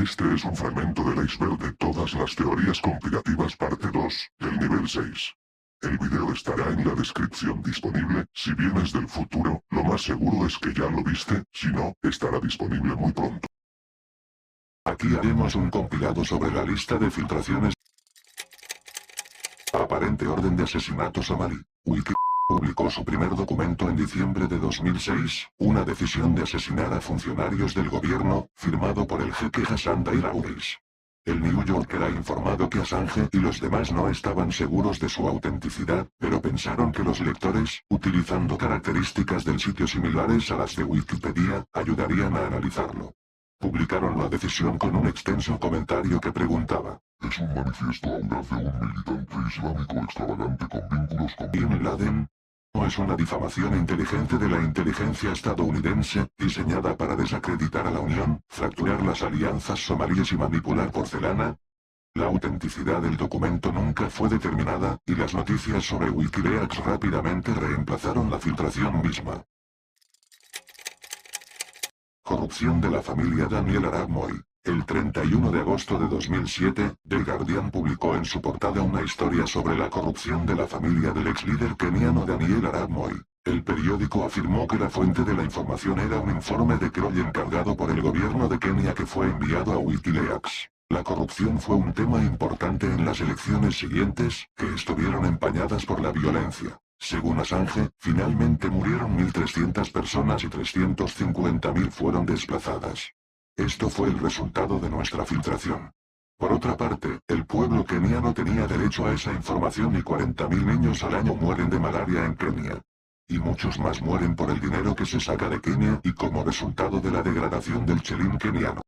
Este es un fragmento del iceberg de todas las teorías conspirativas parte 2, del nivel 6. El video estará en la descripción disponible. Si vienes del futuro, lo más seguro es que ya lo viste, si no, estará disponible muy pronto. Aquí haremos un compilado sobre la lista de filtraciones. Aparente orden de asesinato somalí. Wiki publicó su primer documento en diciembre de 2006, una decisión de asesinar a funcionarios del gobierno, firmado por el jeque Hassan Dair Awais. El New Yorker ha informado que Assange y los demás no estaban seguros de su autenticidad, pero pensaron que los lectores, utilizando características del sitio similares a las de Wikipedia, ayudarían a analizarlo. Publicaron la decisión con un extenso comentario que preguntaba: ¿es un manifiesto audaz de un militante islámico extravagante con vínculos con Bin Laden? ¿O es una difamación inteligente de la inteligencia estadounidense, diseñada para desacreditar a la Unión, fracturar las alianzas somalíes y manipular porcelana? La autenticidad del documento nunca fue determinada, y las noticias sobre Wikileaks rápidamente reemplazaron la filtración misma. Corrupción de la familia Daniel Arap Moi. El 31 de agosto de 2007, The Guardian publicó en su portada una historia sobre la corrupción de la familia del ex líder keniano Daniel Arap Moi. El periódico afirmó que la fuente de la información era un informe de Kroll encargado por el gobierno de Kenia que fue enviado a Wikileaks. La corrupción fue un tema importante en las elecciones siguientes, que estuvieron empañadas por la violencia. Según Assange, finalmente murieron 1.300 personas y 350.000 fueron desplazadas. Esto fue el resultado de nuestra filtración. Por otra parte, el pueblo keniano tenía derecho a esa información y 40.000 niños al año mueren de malaria en Kenia. Y muchos más mueren por el dinero que se saca de Kenia y como resultado de la degradación del chelín keniano.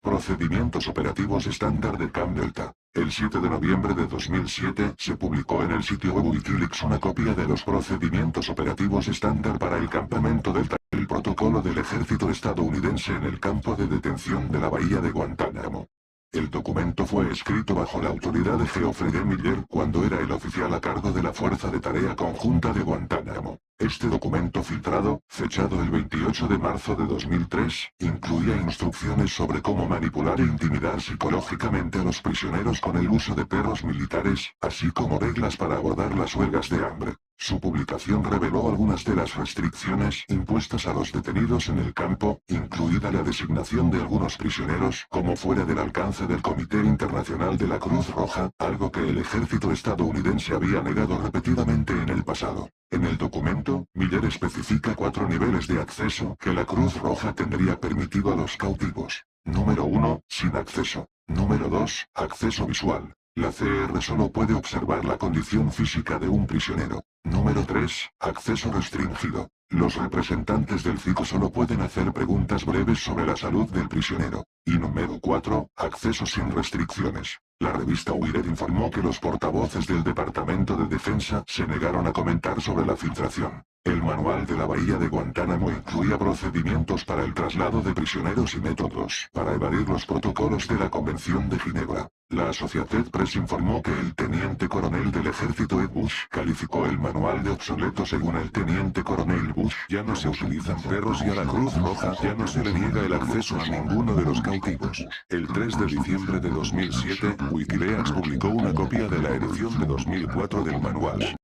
Procedimientos operativos estándar de Camp Delta. El 7 de noviembre de 2007 se publicó en el sitio web Wikileaks una copia de los procedimientos operativos estándar para el campamento Delta, el protocolo del ejército estadounidense en el campo de detención de la bahía de Guantánamo. El documento fue escrito bajo la autoridad de Geoffrey D. Miller cuando era el oficial a cargo de la Fuerza de Tarea Conjunta de Guantánamo. Este documento filtrado, fechado el 28 de marzo de 2003, incluía instrucciones sobre cómo manipular e intimidar psicológicamente a los prisioneros con el uso de perros militares, así como reglas para abordar las huelgas de hambre. Su publicación reveló algunas de las restricciones impuestas a los detenidos en el campo, incluida la designación de algunos prisioneros como fuera del alcance del Comité Internacional de la Cruz Roja, algo que el ejército estadounidense había negado repetidamente en el pasado. En el documento, Miller especifica 4 niveles de acceso que la Cruz Roja tendría permitido a los cautivos. Número 1, sin acceso. Número 2, acceso visual. La CR solo puede observar la condición física de un prisionero. Número 3, acceso restringido. Los representantes del CICO solo pueden hacer preguntas breves sobre la salud del prisionero. Y número 4, acceso sin restricciones. La revista Wired informó que los portavoces del Departamento de Defensa se negaron a comentar sobre la filtración. El manual de la bahía de Guantánamo incluía procedimientos para el traslado de prisioneros y métodos para evadir los protocolos de la Convención de Ginebra. La Associated Press informó que el teniente coronel del ejército Ed Bush calificó el manual de obsoleto. Según el teniente coronel Bush, ya no se utilizan perros y a la Cruz Roja ya no se le niega el acceso a ninguno de los cautivos. El 3 de diciembre de 2007, Wikileaks publicó una copia de la edición de 2004 del manual.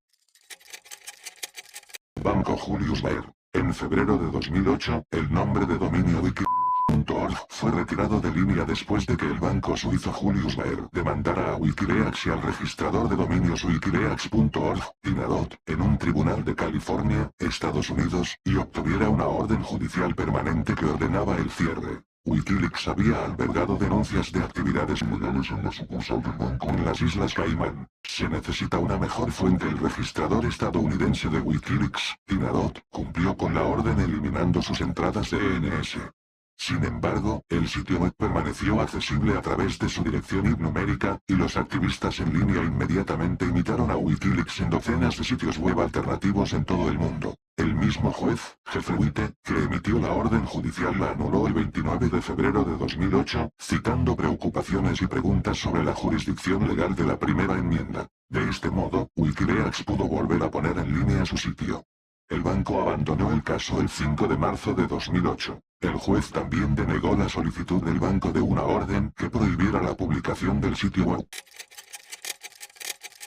Banco Julius Baer. En febrero de 2008, el nombre de dominio Wikileaks.org fue retirado de línea después de que el banco suizo Julius Baer demandara a Wikileaks y al registrador de dominios Wikileaks.org, Dinadot, en un tribunal de California, Estados Unidos, y obtuviera una orden judicial permanente que ordenaba el cierre. Wikileaks había albergado denuncias de actividades ilegales en la sucursal del banco en las Islas Caimán. Se necesita una mejor fuente. El registrador estadounidense de Wikileaks, Dinadot, cumplió con la orden eliminando sus entradas de DNS. Sin embargo, el sitio web permaneció accesible a través de su dirección numérica, y los activistas en línea inmediatamente imitaron a Wikileaks en docenas de sitios web alternativos en todo el mundo. El mismo juez, Jeffrey Witte, que emitió la orden judicial la anuló el 29 de febrero de 2008, citando preocupaciones y preguntas sobre la jurisdicción legal de la primera enmienda. De este modo, Wikileaks pudo volver a poner en línea su sitio. El banco abandonó el caso el 5 de marzo de 2008. El juez también denegó la solicitud del banco de una orden que prohibiera la publicación del sitio web.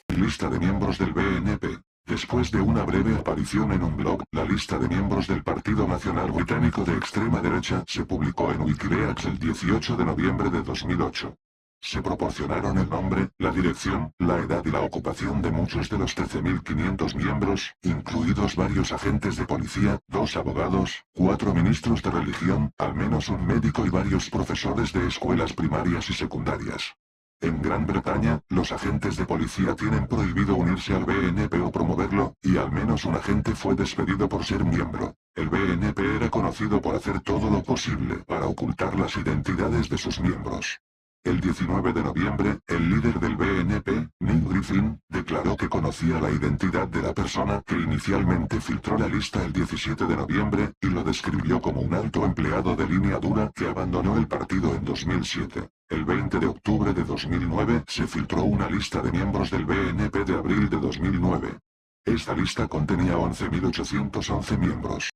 Lista de miembros del BNP. Después de una breve aparición en un blog, la lista de miembros del Partido Nacional Británico de extrema derecha se publicó en Wikileaks el 18 de noviembre de 2008. Se proporcionaron el nombre, la dirección, la edad y la ocupación de muchos de los 13.500 miembros, incluidos varios agentes de policía, 2 abogados, 4 ministros de religión, al menos un médico y varios profesores de escuelas primarias y secundarias. En Gran Bretaña, los agentes de policía tienen prohibido unirse al BNP o promoverlo, y al menos un agente fue despedido por ser miembro. El BNP era conocido por hacer todo lo posible para ocultar las identidades de sus miembros. El 19 de noviembre, el líder del BNP, Nick Griffin, declaró que conocía la identidad de la persona que inicialmente filtró la lista el 17 de noviembre, y lo describió como un alto empleado de línea dura que abandonó el partido en 2007. El 20 de octubre de 2009 se filtró una lista de miembros del BNP de abril de 2009. Esta lista contenía 11.811 miembros.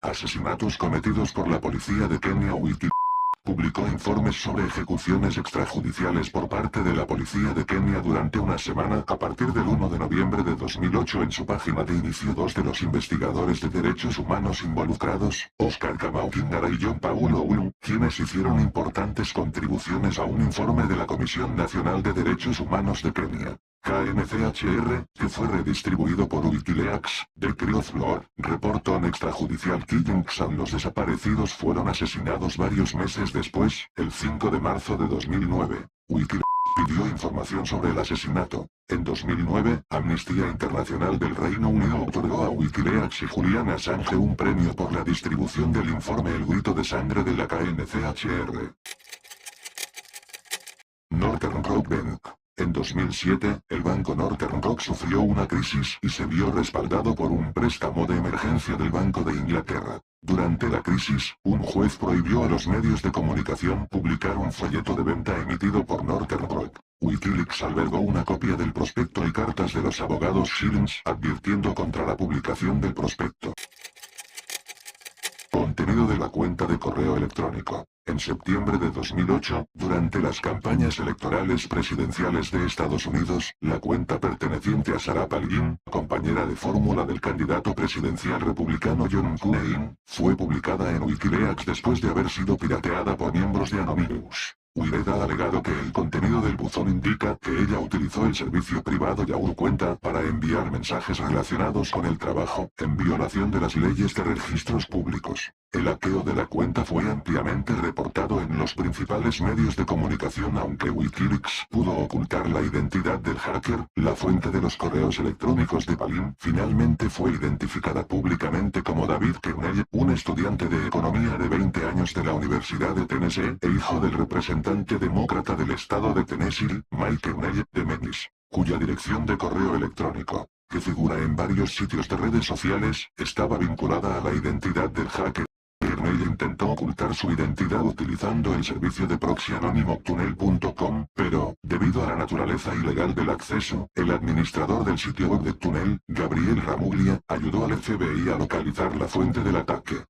Asesinatos cometidos por la policía de Kenia. Wikileaks publicó informes sobre ejecuciones extrajudiciales por parte de la policía de Kenia durante una semana a partir del 1 de noviembre de 2008 en su página de inicio. 2 de los investigadores de derechos humanos involucrados, Oscar Kamau Kingara y John Paul Oulu, quienes hicieron importantes contribuciones a un informe de la Comisión Nacional de Derechos Humanos de Kenia, KNCHR, que fue redistribuido por Wikileaks. The Truth Lord reportó en extrajudicial killings and los desaparecidos fueron asesinados varios meses después, el 5 de marzo de 2009. Wikileaks pidió información sobre el asesinato. En 2009, Amnistía Internacional del Reino Unido otorgó a Wikileaks y Julian Assange un premio por la distribución del informe El Grito de Sangre de la KNCHR. Northern Rock Bank. En 2007, el banco Northern Rock sufrió una crisis y se vio respaldado por un préstamo de emergencia del Banco de Inglaterra. Durante la crisis, un juez prohibió a los medios de comunicación publicar un folleto de venta emitido por Northern Rock. Wikileaks albergó una copia del prospecto y cartas de los abogados Shillings advirtiendo contra la publicación del prospecto. Contenido de la cuenta de correo electrónico. En septiembre de 2008, durante las campañas electorales presidenciales de Estados Unidos, la cuenta perteneciente a Sarah Palin, compañera de fórmula del candidato presidencial republicano John McCain, fue publicada en Wikileaks después de haber sido pirateada por miembros de Anonymous. Wired ha alegado que el contenido del buzón indica que ella utilizó el servicio privado Yahoo Cuenta para enviar mensajes relacionados con el trabajo, en violación de las leyes de registros públicos. El hackeo de la cuenta fue ampliamente reportado en los principales medios de comunicación. Aunque Wikileaks pudo ocultar la identidad del hacker, la fuente de los correos electrónicos de Palin finalmente fue identificada públicamente como David Kernell, un estudiante de economía de 20 años de la Universidad de Tennessee e hijo del representante demócrata del estado de Tennessee, Mike Kernell, de Memphis, cuya dirección de correo electrónico, que figura en varios sitios de redes sociales, estaba vinculada a la identidad del hacker. Kernell intentó ocultar su identidad utilizando el servicio de proxy anónimo Tunnel.com, pero, debido a la naturaleza ilegal del acceso, el administrador del sitio web de Tunnel, Gabriel Ramuglia, ayudó al FBI a localizar la fuente del ataque.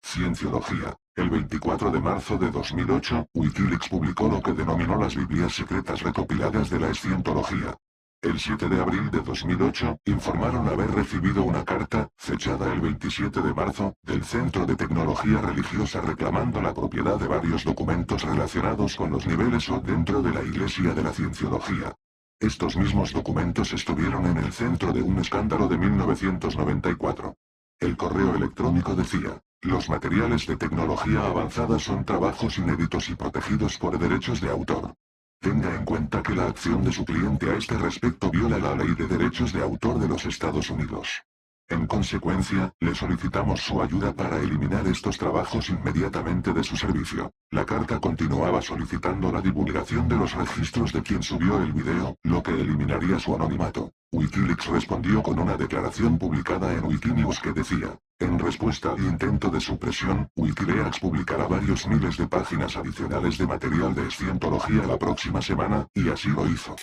Cienciología. El 24 de marzo de 2008, Wikileaks publicó lo que denominó las Biblias secretas recopiladas de la escientología. El 7 de abril de 2008, informaron haber recibido una carta, fechada el 27 de marzo, del Centro de Tecnología Religiosa reclamando la propiedad de varios documentos relacionados con los niveles O dentro de la Iglesia de la Cienciología. Estos mismos documentos estuvieron en el centro de un escándalo de 1994. El correo electrónico decía: los materiales de tecnología avanzada son trabajos inéditos y protegidos por derechos de autor. Tenga en cuenta que la acción de su cliente a este respecto viola la Ley de Derechos de Autor de los Estados Unidos. En consecuencia, le solicitamos su ayuda para eliminar estos trabajos inmediatamente de su servicio. La carta continuaba solicitando la divulgación de los registros de quien subió el video, lo que eliminaría su anonimato. Wikileaks respondió con una declaración publicada en Wikinews que decía: en respuesta al intento de supresión, Wikileaks publicará varios miles de páginas adicionales de material de escientología la próxima semana, y así lo hizo.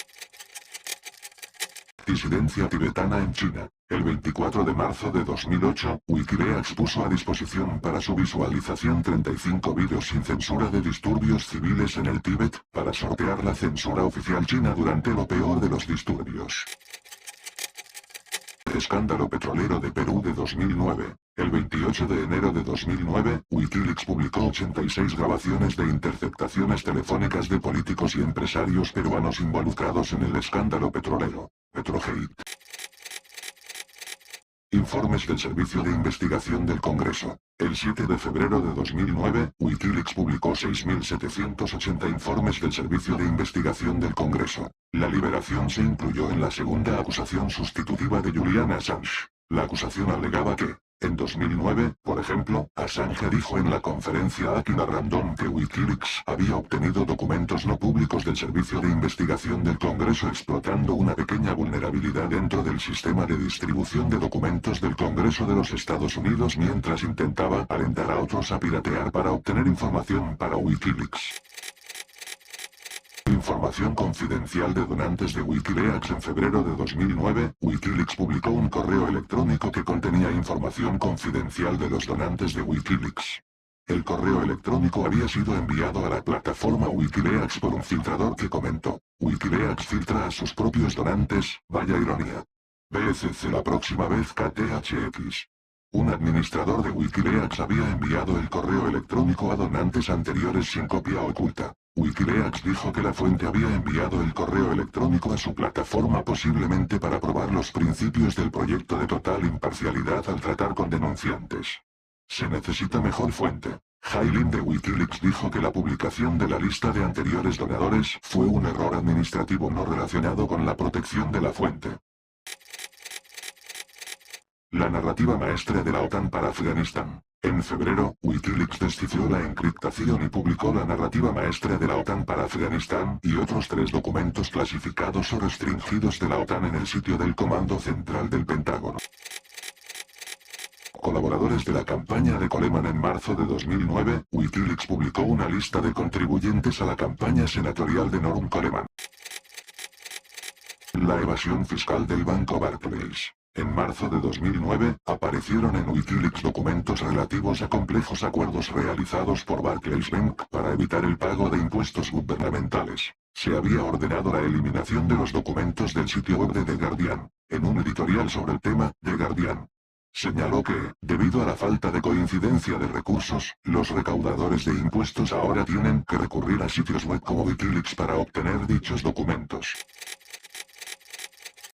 Disidencia tibetana en China. El 24 de marzo de 2008, Wikileaks puso a disposición para su visualización 35 vídeos sin censura de disturbios civiles en el Tíbet, para sortear la censura oficial china durante lo peor de los disturbios. Escándalo petrolero de Perú de 2009. El 28 de enero de 2009, Wikileaks publicó 86 grabaciones de interceptaciones telefónicas de políticos y empresarios peruanos involucrados en el escándalo petrolero. Petrogate. Informes del Servicio de Investigación del Congreso. El 7 de febrero de 2009, Wikileaks publicó 6.780 informes del Servicio de Investigación del Congreso. La liberación se incluyó en la segunda acusación sustitutiva de Julian Assange. La acusación alegaba que, en 2009, por ejemplo, Assange dijo en la conferencia Aquila Random que Wikileaks había obtenido documentos no públicos del Servicio de Investigación del Congreso explotando una pequeña vulnerabilidad dentro del sistema de distribución de documentos del Congreso de los Estados Unidos mientras intentaba alentar a otros a piratear para obtener información para Wikileaks. Información confidencial de donantes de Wikileaks. En febrero de 2009, Wikileaks publicó un correo electrónico que contenía información confidencial de los donantes de Wikileaks. El correo electrónico había sido enviado a la plataforma Wikileaks por un filtrador que comentó: Wikileaks filtra a sus propios donantes, vaya ironía. BCC la próxima vez KTHX. Un administrador de Wikileaks había enviado el correo electrónico a donantes anteriores sin copia oculta. Wikileaks dijo que la fuente había enviado el correo electrónico a su plataforma posiblemente para probar los principios del proyecto de total imparcialidad al tratar con denunciantes. Se necesita mejor fuente. Hailin de Wikileaks dijo que la publicación de la lista de anteriores donadores fue un error administrativo no relacionado con la protección de la fuente. La narrativa maestra de la OTAN para Afganistán. En febrero, Wikileaks descifró la encriptación y publicó la narrativa maestra de la OTAN para Afganistán y otros 3 documentos clasificados o restringidos de la OTAN en el sitio del Comando Central del Pentágono. Colaboradores de la campaña de Coleman. En marzo de 2009, Wikileaks publicó una lista de contribuyentes a la campaña senatorial de Norm Coleman. La evasión fiscal del Banco Barclays. En marzo de 2009, aparecieron en Wikileaks documentos relativos a complejos acuerdos realizados por Barclays Bank para evitar el pago de impuestos gubernamentales. Se había ordenado la eliminación de los documentos del sitio web de The Guardian. En un editorial sobre el tema, The Guardian señaló que, debido a la falta de coincidencia de recursos, los recaudadores de impuestos ahora tienen que recurrir a sitios web como Wikileaks para obtener dichos documentos.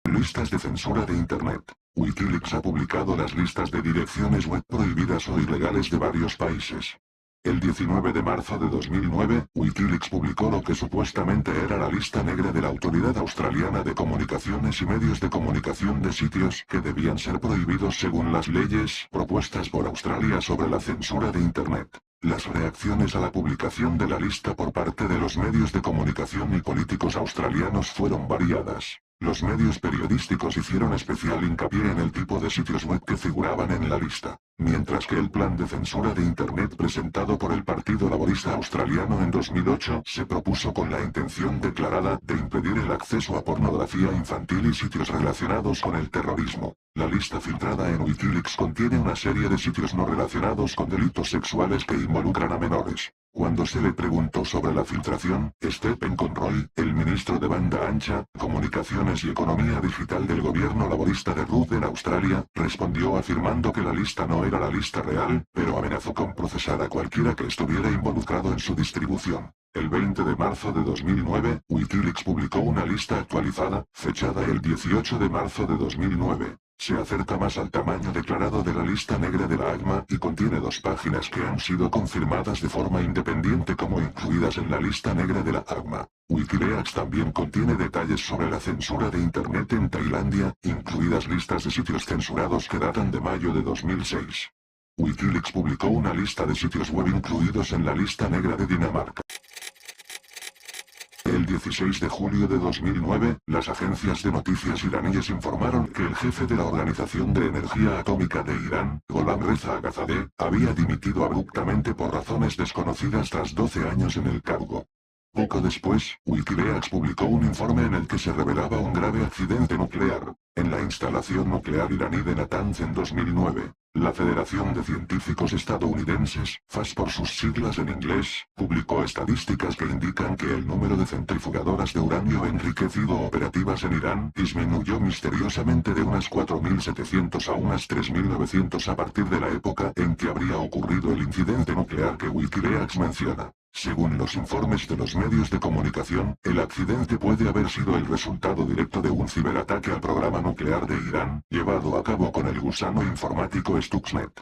Listas de censura de Internet. Wikileaks ha publicado las listas de direcciones web prohibidas o ilegales de varios países. El 19 de marzo de 2009, Wikileaks publicó lo que supuestamente era la lista negra de la Autoridad Australiana de Comunicaciones y Medios de Comunicación de sitios que debían ser prohibidos según las leyes propuestas por Australia sobre la censura de Internet. Las reacciones a la publicación de la lista por parte de los medios de comunicación y políticos australianos fueron variadas. Los medios periodísticos hicieron especial hincapié en el tipo de sitios web que figuraban en la lista, mientras que el plan de censura de Internet presentado por el Partido Laborista Australiano en 2008 se propuso con la intención declarada de impedir el acceso a pornografía infantil y sitios relacionados con el terrorismo. La lista filtrada en Wikileaks contiene una serie de sitios no relacionados con delitos sexuales que involucran a menores. Cuando se le preguntó sobre la filtración, Stephen Conroy, el ministro de Banda Ancha, Comunicaciones y Economía Digital del gobierno laborista de Rudd en Australia, respondió afirmando que la lista no era la lista real, pero amenazó con procesar a cualquiera que estuviera involucrado en su distribución. El 20 de marzo de 2009, Wikileaks publicó una lista actualizada, fechada el 18 de marzo de 2009. Se acerca más al tamaño declarado de la lista negra de la ACMA y contiene 2 páginas que han sido confirmadas de forma independiente como incluidas en la lista negra de la ACMA. Wikileaks también contiene detalles sobre la censura de Internet en Tailandia, incluidas listas de sitios censurados que datan de mayo de 2006. Wikileaks publicó una lista de sitios web incluidos en la lista negra de Dinamarca. El 16 de julio de 2009, las agencias de noticias iraníes informaron que el jefe de la Organización de Energía Atómica de Irán, Gholam Reza Agazadeh, había dimitido abruptamente por razones desconocidas tras 12 años en el cargo. Poco después, Wikileaks publicó un informe en el que se revelaba un grave accidente nuclear en la instalación nuclear iraní de Natanz en 2009. La Federación de Científicos Estadounidenses, FAS por sus siglas en inglés, publicó estadísticas que indican que el número de centrifugadoras de uranio enriquecido operativas en Irán disminuyó misteriosamente de unas 4.700 a unas 3.900 a partir de la época en que habría ocurrido el incidente nuclear que Wikileaks menciona. Según los informes de los medios de comunicación, el accidente puede haber sido el resultado directo de un ciberataque al programa nuclear de Irán, llevado a cabo con el gusano informático Stuxnet.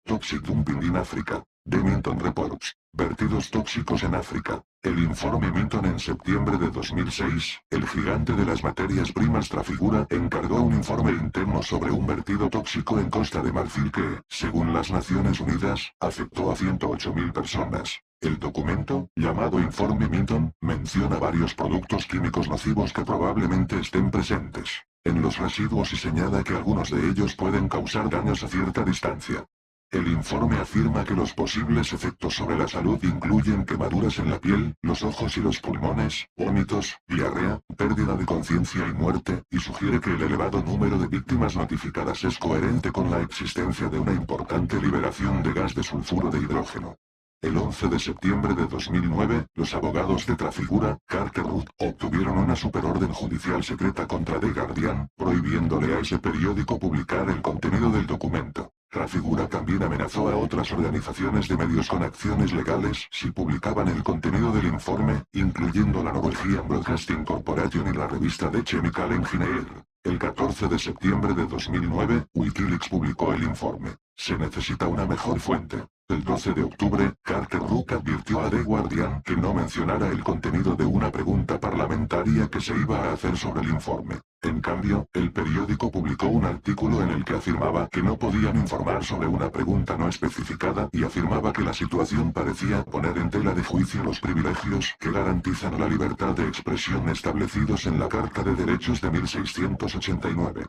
Toxic Dumping in África. The Minton Reports. Vertidos tóxicos en África. El informe Minton en septiembre de 2006, el gigante de las materias primas Trafigura encargó un informe interno sobre un vertido tóxico en Costa de Marfil que, según las Naciones Unidas, afectó a 108.000 personas. El documento, llamado Informe Minton, menciona varios productos químicos nocivos que probablemente estén presentes en los residuos y señala que algunos de ellos pueden causar daños a cierta distancia. El informe afirma que los posibles efectos sobre la salud incluyen quemaduras en la piel, los ojos y los pulmones, vómitos, diarrea, pérdida de conciencia y muerte, y sugiere que el elevado número de víctimas notificadas es coherente con la existencia de una importante liberación de gas de sulfuro de hidrógeno. El 11 de septiembre de 2009, los abogados de Trafigura, Carter Ruth, obtuvieron una superorden judicial secreta contra The Guardian, prohibiéndole a ese periódico publicar el contenido del documento. Trafigura también amenazó a otras organizaciones de medios con acciones legales si publicaban el contenido del informe, incluyendo la Norwegian Broadcasting Corporation y la revista The Chemical Engineer. El 14 de septiembre de 2009, Wikileaks publicó el informe. Se necesita una mejor fuente. El 12 de octubre, Carter Ruck advirtió a The Guardian que no mencionara el contenido de una pregunta parlamentaria que se iba a hacer sobre el informe. En cambio, el periódico publicó un artículo en el que afirmaba que no podían informar sobre una pregunta no especificada y afirmaba que la situación parecía poner en tela de juicio los privilegios que garantizan la libertad de expresión establecidos en la Carta de Derechos de 1689.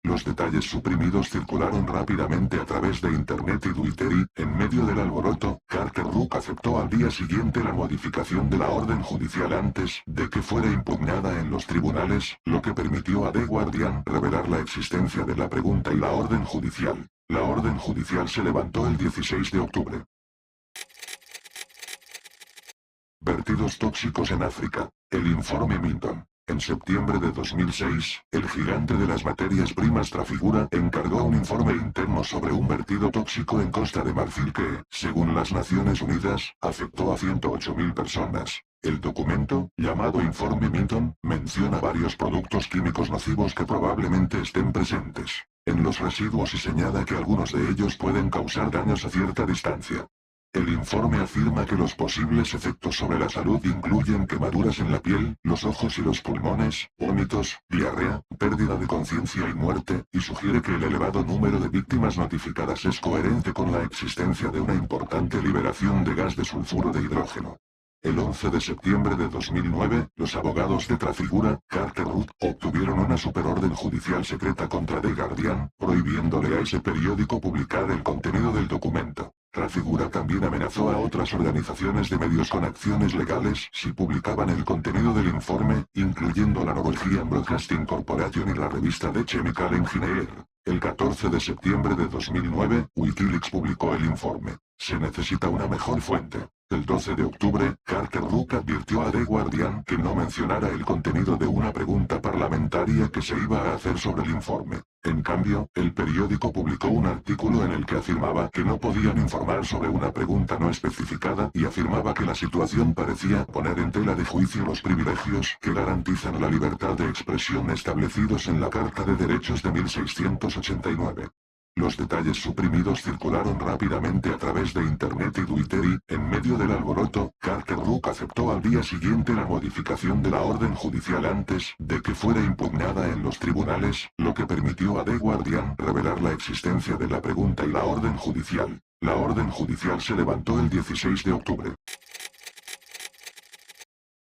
Los detalles suprimidos circularon rápidamente a través de Internet y Twitter y, en medio del alboroto, Carter Ruck aceptó al día siguiente la modificación de la orden judicial antes de que fuera impugnada en los tribunales, lo que permitió a The Guardian revelar la existencia de la pregunta y la orden judicial. La orden judicial se levantó el 16 de octubre. Vertidos tóxicos en África. El informe Minton. En septiembre de 2006, el gigante de las materias primas Trafigura encargó un informe interno sobre un vertido tóxico en Costa de Marfil que, según las Naciones Unidas, afectó a 108.000 personas. El documento, llamado Informe Minton, menciona varios productos químicos nocivos que probablemente estén presentes en los residuos y señala que algunos de ellos pueden causar daños a cierta distancia. El informe afirma que los posibles efectos sobre la salud incluyen quemaduras en la piel, los ojos y los pulmones, vómitos, diarrea, pérdida de conciencia y muerte, y sugiere que el elevado número de víctimas notificadas es coherente con la existencia de una importante liberación de gas de sulfuro de hidrógeno. El 11 de septiembre de 2009, los abogados de Trafigura, Carter Ruth, obtuvieron una superorden judicial secreta contra The Guardian, prohibiéndole a ese periódico publicar el contenido del documento. Trafigura también amenazó a otras organizaciones de medios con acciones legales si publicaban el contenido del informe, incluyendo la Norwegian Broadcasting Corporation y la revista The Chemical Engineer. El 14 de septiembre de 2009, Wikileaks publicó el informe. Se necesita una mejor fuente. El 12 de octubre, Carter Ruck advirtió a The Guardian que no mencionara el contenido de una pregunta parlamentaria que se iba a hacer sobre el informe. En cambio, el periódico publicó un artículo en el que afirmaba que no podían informar sobre una pregunta no especificada y afirmaba que la situación parecía poner en tela de juicio los privilegios que garantizan la libertad de expresión establecidos en la Carta de Derechos de 1689. Los detalles suprimidos circularon rápidamente a través de Internet y Twitter y, en medio del alboroto, Carter Ruck aceptó al día siguiente la modificación de la orden judicial antes de que fuera impugnada en los tribunales, lo que permitió a The Guardian revelar la existencia de la pregunta y la orden judicial. La orden judicial se levantó el 16 de octubre.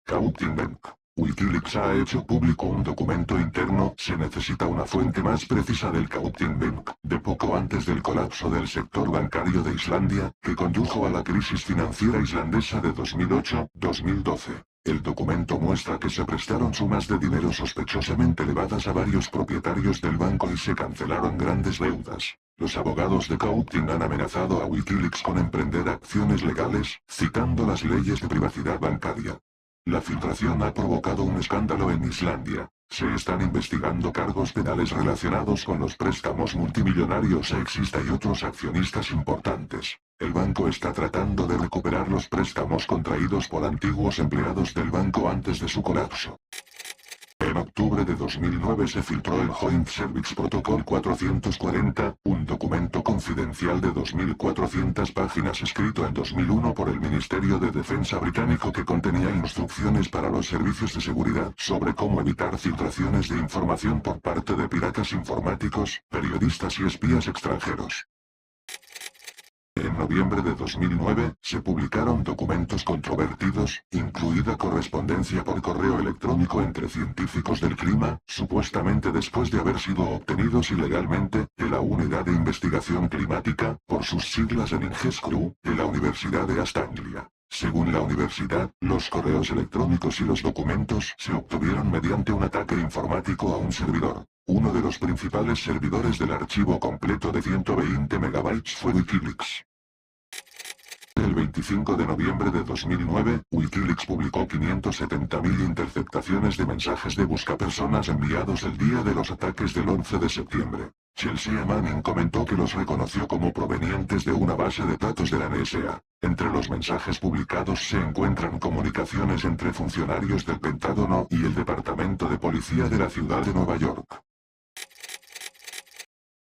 Counting Bank. Wikileaks ha hecho público un documento interno. Se necesita una fuente más precisa del Kaupthing Bank, de poco antes del colapso del sector bancario de Islandia, que condujo a la crisis financiera islandesa de 2008-2012. El documento muestra que se prestaron sumas de dinero sospechosamente elevadas a varios propietarios del banco y se cancelaron grandes deudas. Los abogados de Kaupthing han amenazado a Wikileaks con emprender acciones legales, citando las leyes de privacidad bancaria. La filtración ha provocado un escándalo en Islandia. Se están investigando cargos penales relacionados con los préstamos multimillonarios a Exista y otros accionistas importantes. El banco está tratando de recuperar los préstamos contraídos por antiguos empleados del banco antes de su colapso. En octubre de 2009 se filtró el Joint Service Protocol 440, un documento confidencial de 2.400 páginas escrito en 2001 por el Ministerio de Defensa británico que contenía instrucciones para los servicios de seguridad sobre cómo evitar filtraciones de información por parte de piratas informáticos, periodistas y espías extranjeros. En noviembre de 2009, se publicaron documentos controvertidos, incluida correspondencia por correo electrónico entre científicos del clima, supuestamente después de haber sido obtenidos ilegalmente, de la Unidad de Investigación Climática, por sus siglas en inglés CRU, de la Universidad de East Anglia. Según la universidad, los correos electrónicos y los documentos se obtuvieron mediante un ataque informático a un servidor. Uno de los principales servidores del archivo completo de 120 megabytes fue Wikileaks. El 25 de noviembre de 2009, Wikileaks publicó 570.000 interceptaciones de mensajes de buscapersonas enviados el día de los ataques del 11 de septiembre. Chelsea Manning comentó que los reconoció como provenientes de una base de datos de la NSA. Entre los mensajes publicados se encuentran comunicaciones entre funcionarios del Pentágono y el Departamento de Policía de la ciudad de Nueva York.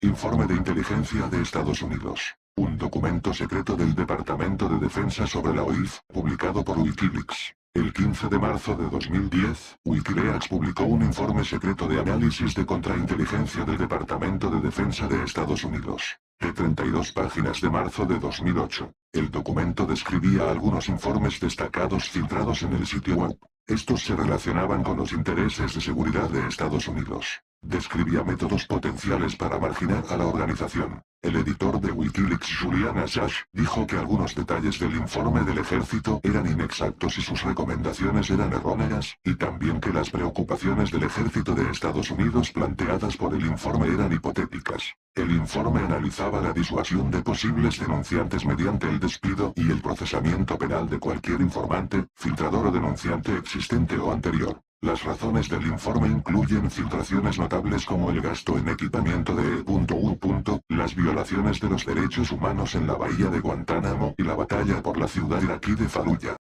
Informe de Inteligencia de Estados Unidos. Un documento secreto del Departamento de Defensa sobre la OIF, publicado por Wikileaks. El 15 de marzo de 2010, Wikileaks publicó un informe secreto de análisis de contrainteligencia del Departamento de Defensa de Estados Unidos, de 32 páginas de marzo de 2008. El documento describía algunos informes destacados filtrados en el sitio web. Estos se relacionaban con los intereses de seguridad de Estados Unidos. Describía métodos potenciales para marginar a la organización. El editor de Wikileaks Julian Assange dijo que algunos detalles del informe del ejército eran inexactos y sus recomendaciones eran erróneas, y también que las preocupaciones del ejército de Estados Unidos planteadas por el informe eran hipotéticas. El informe analizaba la disuasión de posibles denunciantes mediante el despido y el procesamiento penal de cualquier informante, filtrador o denunciante existente o anterior. Las razones del informe incluyen filtraciones notables como el gasto en equipamiento de E.U. Las violaciones de los derechos humanos en la bahía de Guantánamo y la batalla por la ciudad iraquí de Fallujah.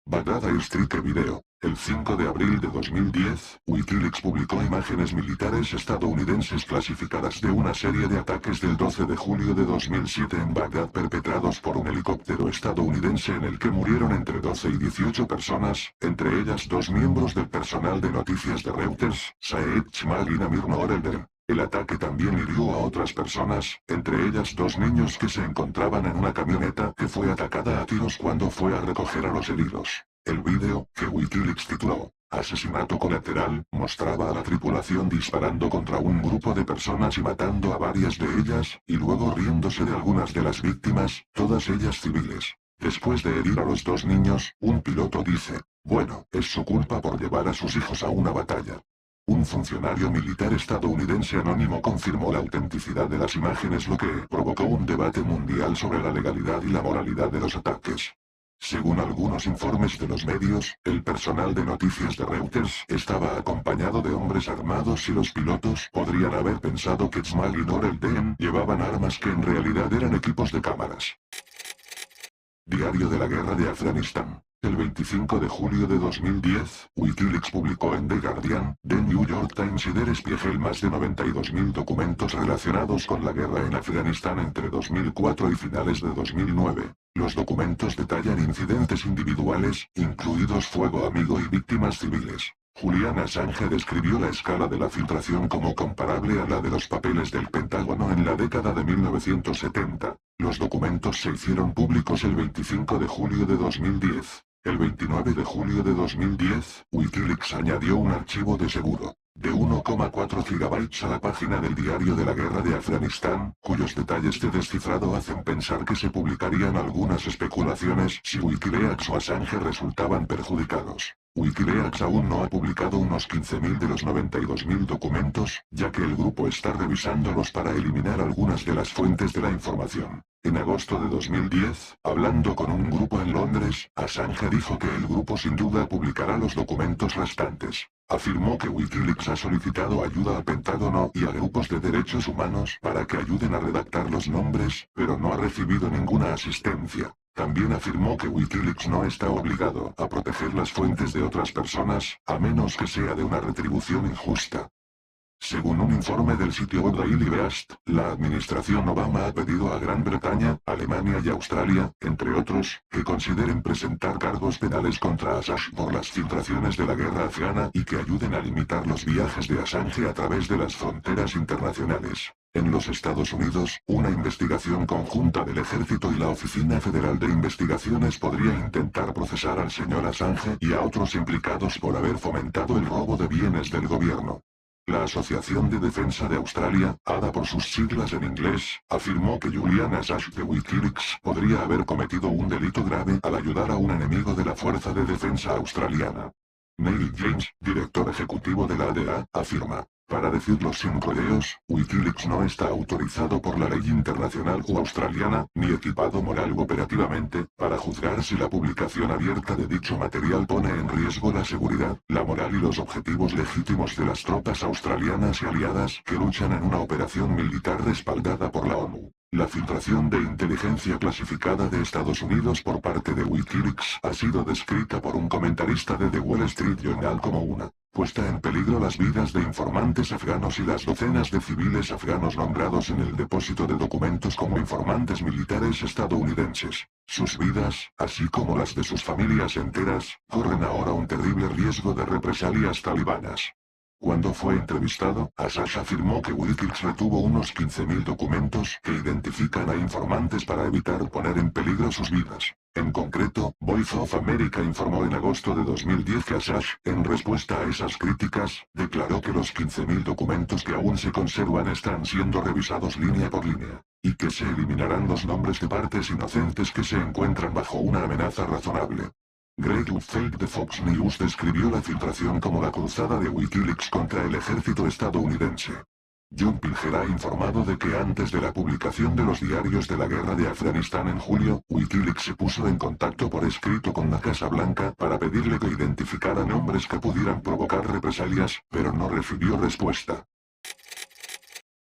Baghdad Airstrike Video. El 5 de abril de 2010, Wikileaks publicó imágenes militares estadounidenses clasificadas de una serie de ataques del 12 de julio de 2007 en Bagdad perpetrados por un helicóptero estadounidense en el que murieron entre 12 y 18 personas, entre ellas 2 miembros del personal de noticias de Reuters, Saeed Chmal y Namir Noor-Eldem. El ataque también hirió a otras personas, entre ellas 2 niños que se encontraban en una camioneta que fue atacada a tiros cuando fue a recoger a los heridos. El vídeo, que Wikileaks tituló Asesinato colateral, mostraba a la tripulación disparando contra un grupo de personas y matando a varias de ellas, y luego riéndose de algunas de las víctimas, todas ellas civiles. Después de herir a los 2 niños, un piloto dice, bueno, es su culpa por llevar a sus hijos a una batalla. Un funcionario militar estadounidense anónimo confirmó la autenticidad de las imágenes, lo que provocó un debate mundial sobre la legalidad y la moralidad de los ataques. Según algunos informes de los medios, el personal de noticias de Reuters estaba acompañado de hombres armados y los pilotos podrían haber pensado que Chmal y Noor-Eldem llevaban armas que en realidad eran equipos de cámaras. Diario de la Guerra de Afganistán. El 25 de julio de 2010, Wikileaks publicó en The Guardian, The New York Times y Der Spiegel más de 92.000 documentos relacionados con la guerra en Afganistán entre 2004 y finales de 2009. Los documentos detallan incidentes individuales, incluidos fuego amigo y víctimas civiles. Julian Assange describió la escala de la filtración como comparable a la de los papeles del Pentágono en la década de 1970. Los documentos se hicieron públicos el 25 de julio de 2010. El 29 de julio de 2010, Wikileaks añadió un archivo de seguro de 1,4 GB a la página del Diario de la Guerra de Afganistán, cuyos detalles de descifrado hacen pensar que se publicarían algunas especulaciones si Wikileaks o Assange resultaban perjudicados. Wikileaks aún no ha publicado unos 15.000 de los 92.000 documentos, ya que el grupo está revisándolos para eliminar algunas de las fuentes de la información. En agosto de 2010, hablando con un grupo en Londres, Assange dijo que el grupo sin duda publicará los documentos restantes. Afirmó que Wikileaks ha solicitado ayuda al Pentágono y a grupos de derechos humanos para que ayuden a redactar los nombres, pero no ha recibido ninguna asistencia. También afirmó que Wikileaks no está obligado a proteger las fuentes de otras personas, a menos que sea de una retribución injusta. Según un informe del sitio web Daily Beast, la administración Obama ha pedido a Gran Bretaña, Alemania y Australia, entre otros, que consideren presentar cargos penales contra Assange por las filtraciones de la guerra afgana y que ayuden a limitar los viajes de Assange a través de las fronteras internacionales. En los Estados Unidos, una investigación conjunta del Ejército y la Oficina Federal de Investigaciones podría intentar procesar al señor Assange y a otros implicados por haber fomentado el robo de bienes del gobierno. La Asociación de Defensa de Australia, ADA por sus siglas en inglés, afirmó que Julian Assange de Wikileaks podría haber cometido un delito grave al ayudar a un enemigo de la Fuerza de Defensa Australiana. Neil James, director ejecutivo de la ADA, afirma: para decirlo sin rodeos, Wikileaks no está autorizado por la ley internacional o australiana, ni equipado moral u operativamente, para juzgar si la publicación abierta de dicho material pone en riesgo la seguridad, la moral y los objetivos legítimos de las tropas australianas y aliadas que luchan en una operación militar respaldada por la ONU. La filtración de inteligencia clasificada de Estados Unidos por parte de Wikileaks ha sido descrita por un comentarista de The Wall Street Journal como una puesta en peligro las vidas de informantes afganos y las docenas de civiles afganos nombrados en el depósito de documentos como informantes militares estadounidenses. Sus vidas, así como las de sus familias enteras, corren ahora un terrible riesgo de represalias talibanas. Cuando fue entrevistado, Assange afirmó que Wikileaks retuvo unos 15.000 documentos que identifican a informantes para evitar poner en peligro sus vidas. En concreto, Voice of America informó en agosto de 2010 que Assange, en respuesta a esas críticas, declaró que los 15.000 documentos que aún se conservan están siendo revisados línea por línea, y que se eliminarán los nombres de partes inocentes que se encuentran bajo una amenaza razonable. Greg Gutfeld de Fox News describió la filtración como la cruzada de Wikileaks contra el ejército estadounidense. John Pilger ha informado de que antes de la publicación de los diarios de la guerra de Afganistán en julio, Wikileaks se puso en contacto por escrito con la Casa Blanca para pedirle que identificara nombres que pudieran provocar represalias, pero no recibió respuesta.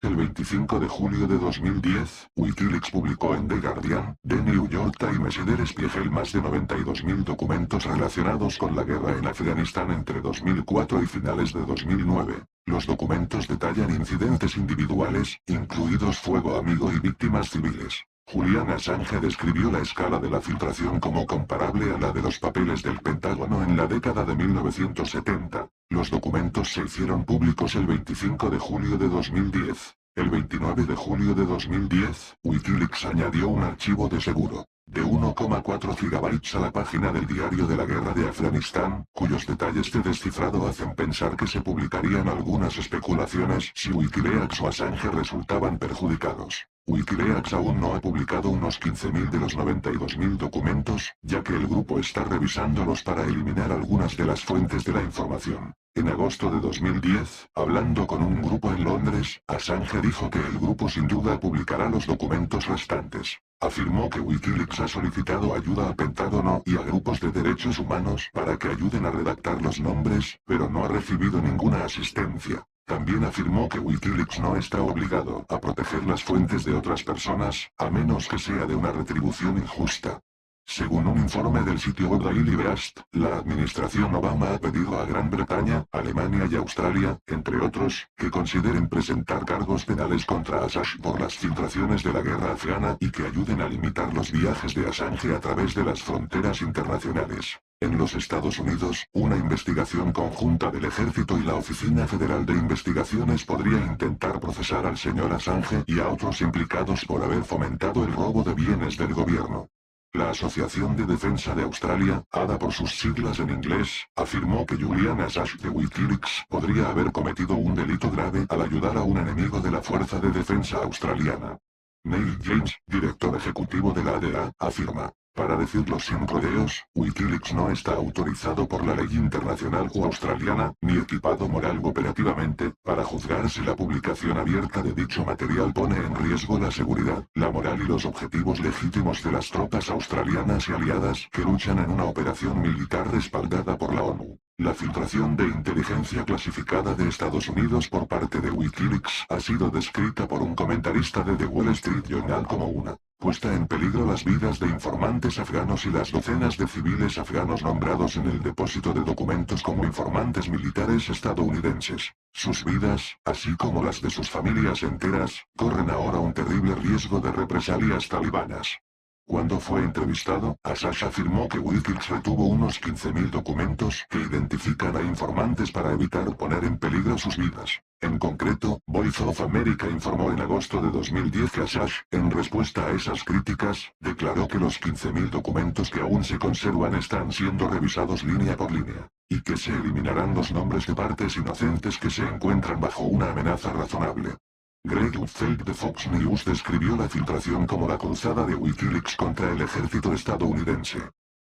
El 25 de julio de 2010, Wikileaks publicó en The Guardian, The New York Times y Der Spiegel más de 92.000 documentos relacionados con la guerra en Afganistán entre 2004 y finales de 2009. Los documentos detallan incidentes individuales, incluidos fuego amigo y víctimas civiles. Julian Assange describió la escala de la filtración como comparable a la de los papeles del Pentágono en la década de 1970. Los documentos se hicieron públicos el 25 de julio de 2010. El 29 de julio de 2010, Wikileaks añadió un archivo de seguro de 1,4 GB a la página del Diario de la Guerra de Afganistán, cuyos detalles de descifrado hacen pensar que se publicarían algunas especulaciones si Wikileaks o Assange resultaban perjudicados. Wikileaks aún no ha publicado unos 15.000 de los 92.000 documentos, ya que el grupo está revisándolos para eliminar algunas de las fuentes de la información. En agosto de 2010, hablando con un grupo en Londres, Assange dijo que el grupo sin duda publicará los documentos restantes. Afirmó que Wikileaks ha solicitado ayuda al Pentágono y a grupos de derechos humanos para que ayuden a redactar los nombres, pero no ha recibido ninguna asistencia. También afirmó que Wikileaks no está obligado a proteger las fuentes de otras personas, a menos que sea de una retribución injusta. Según un informe del sitio web Daily Beast, la administración Obama ha pedido a Gran Bretaña, Alemania y Australia, entre otros, que consideren presentar cargos penales contra Assange por las filtraciones de la guerra afgana y que ayuden a limitar los viajes de Assange a través de las fronteras internacionales. En los Estados Unidos, una investigación conjunta del Ejército y la Oficina Federal de Investigaciones podría intentar procesar al señor Assange y a otros implicados por haber fomentado el robo de bienes del gobierno. La Asociación de Defensa de Australia, ADA por sus siglas en inglés, afirmó que Julian Assange de Wikileaks podría haber cometido un delito grave al ayudar a un enemigo de la Fuerza de Defensa Australiana. Neil James, director ejecutivo de la ADA, afirma: para decirlo sin rodeos, Wikileaks no está autorizado por la ley internacional o australiana, ni equipado moral o operativamente, para juzgar si la publicación abierta de dicho material pone en riesgo la seguridad, la moral y los objetivos legítimos de las tropas australianas y aliadas que luchan en una operación militar respaldada por la ONU. La filtración de inteligencia clasificada de Estados Unidos por parte de Wikileaks ha sido descrita por un comentarista de The Wall Street Journal como una puesta en peligro las vidas de informantes afganos y las docenas de civiles afganos nombrados en el depósito de documentos como informantes militares estadounidenses. Sus vidas, así como las de sus familias enteras, corren ahora un terrible riesgo de represalias talibanas. Cuando fue entrevistado, Assange afirmó que Wikileaks retuvo unos 15.000 documentos que identifican a informantes para evitar poner en peligro sus vidas. En concreto, Voice of America informó en agosto de 2010 que Assange, en respuesta a esas críticas, declaró que los 15.000 documentos que aún se conservan están siendo revisados línea por línea, y que se eliminarán los nombres de partes inocentes que se encuentran bajo una amenaza razonable. Greg Gutfeld de Fox News describió la filtración como la cruzada de Wikileaks contra el ejército estadounidense.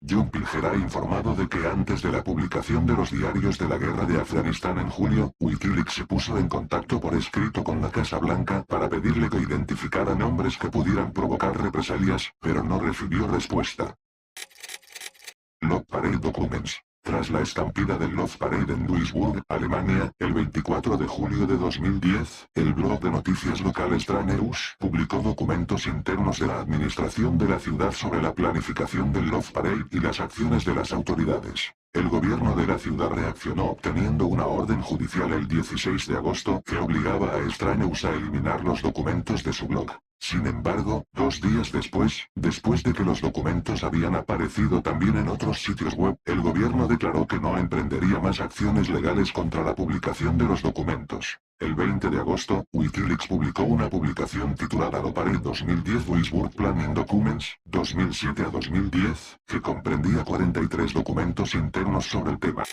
John Pilger ha informado de que antes de la publicación de los diarios de la guerra de Afganistán en julio, Wikileaks se puso en contacto por escrito con la Casa Blanca para pedirle que identificara nombres que pudieran provocar represalias, pero no recibió respuesta. Love Parade Documents. Tras la estampida del Love Parade en Duisburg, Alemania, el 24 de julio de 2010, el blog de noticias local Stra News publicó documentos internos de la administración de la ciudad sobre la planificación del Love Parade y las acciones de las autoridades. El gobierno de la ciudad reaccionó obteniendo una orden judicial el 16 de agosto que obligaba a Stra News a eliminar los documentos de su blog. Sin embargo, 2 días después de que los documentos habían aparecido también en otros sitios web, el gobierno declaró que no emprendería más acciones legales contra la publicación de los documentos. El 20 de agosto, Wikileaks publicó una publicación titulada Love Parade 2010 Duisburg Planning Documents, 2007 a 2010, que comprendía 43 documentos internos sobre el tema.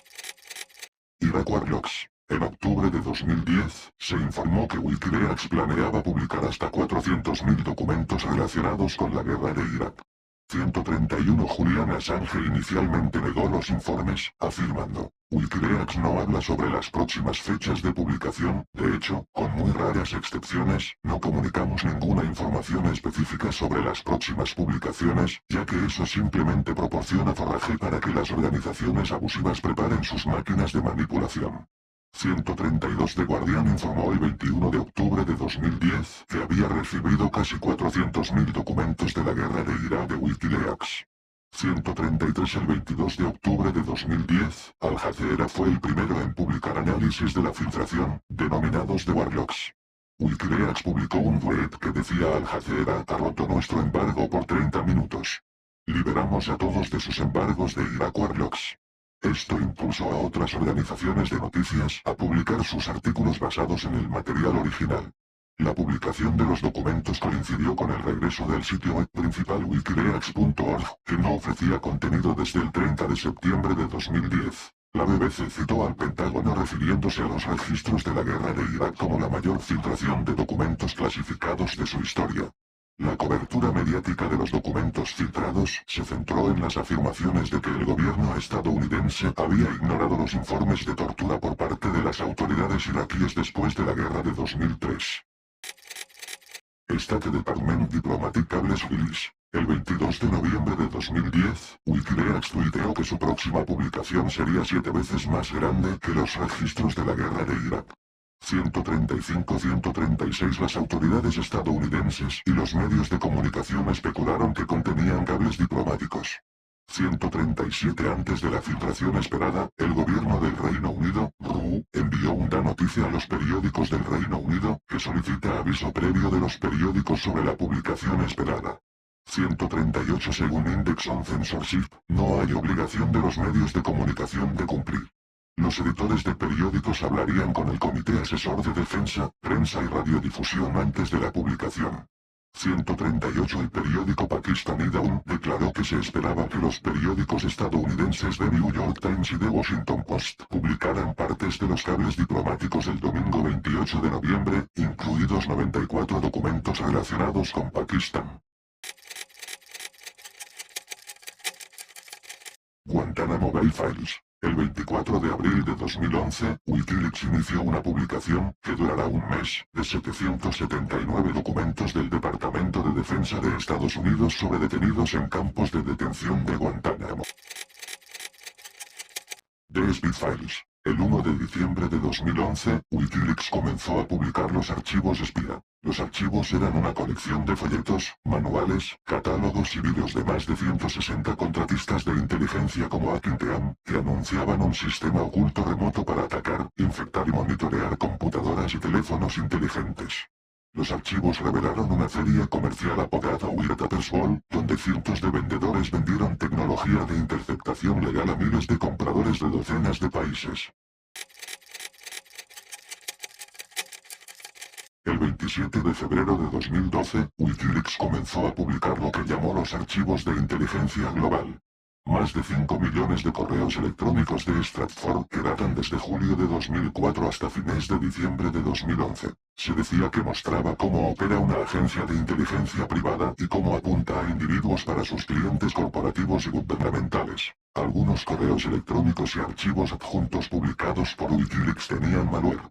Iraq War Logs. En octubre de 2010, se informó que Wikileaks planeaba publicar hasta 400.000 documentos relacionados con la guerra de Irak. 131 Julian Assange inicialmente negó los informes, afirmando: Wikileaks no habla sobre las próximas fechas de publicación, de hecho, con muy raras excepciones, no comunicamos ninguna información específica sobre las próximas publicaciones, ya que eso simplemente proporciona forraje para que las organizaciones abusivas preparen sus máquinas de manipulación. 132 The Guardian informó el 21 de octubre de 2010 que había recibido casi 400.000 documentos de la guerra de Irak de Wikileaks. 133 El 22 de octubre de 2010, Al Jazeera fue el primero en publicar análisis de la filtración, denominados The Warlogs. Wikileaks publicó un tweet que decía: Al Jazeera ha roto nuestro embargo por 30 minutos. Liberamos a todos de sus embargos de Iraq Warlogs. Esto impulsó a otras organizaciones de noticias a publicar sus artículos basados en el material original. La publicación de los documentos coincidió con el regreso del sitio web principal wikileaks.org, que no ofrecía contenido desde el 30 de septiembre de 2010. La BBC citó al Pentágono refiriéndose a los registros de la guerra de Irak como la mayor filtración de documentos clasificados de su historia. La cobertura mediática de los documentos filtrados se centró en las afirmaciones de que el gobierno estadounidense había ignorado los informes de tortura por parte de las autoridades iraquíes después de la guerra de 2003. State Department Diplomatic Cables Release. El 22 de noviembre de 2010, Wikileaks tuiteó que su próxima publicación sería 7 veces más grande que los registros de la guerra de Irak. 135-136 Las autoridades estadounidenses y los medios de comunicación especularon que contenían cables diplomáticos. 137 Antes de la filtración esperada, el gobierno del Reino Unido, RU, envió una noticia a los periódicos del Reino Unido, que solicita aviso previo de los periódicos sobre la publicación esperada. 138 Según Index on Censorship, no hay obligación de los medios de comunicación de cumplir. Los editores de periódicos hablarían con el Comité Asesor de Defensa, Prensa y Radiodifusión antes de la publicación. 138 El periódico pakistaní Dawn declaró que se esperaba que los periódicos estadounidenses The New York Times y The Washington Post publicaran partes de los cables diplomáticos el domingo 28 de noviembre, incluidos 94 documentos relacionados con Pakistán. Guantánamo Bay Files. El 24 de abril de 2011, Wikileaks inició una publicación, que durará un mes, de 779 documentos del Departamento de Defensa de Estados Unidos sobre detenidos en campos de detención de Guantánamo. The Speed Files. El 1 de diciembre de 2011, Wikileaks comenzó a publicar los archivos espía. Los archivos eran una colección de folletos, manuales, catálogos y vídeos de más de 160 contratistas de inteligencia como Hacking que anunciaban un sistema oculto remoto para atacar, infectar y monitorear computadoras y teléfonos inteligentes. Los archivos revelaron una feria comercial apodada Weird Tappers Ball, donde cientos de vendedores vendieron tecnología de interceptación legal a miles de compradores de docenas de países. El 27 de febrero de 2012, Wikileaks comenzó a publicar lo que llamó los archivos de inteligencia global. Más de 5 millones de correos electrónicos de Stratford que datan desde julio de 2004 hasta fines de diciembre de 2011. Se decía que mostraba cómo opera una agencia de inteligencia privada y cómo apunta a individuos para sus clientes corporativos y gubernamentales. Algunos correos electrónicos y archivos adjuntos publicados por Wikileaks tenían malware.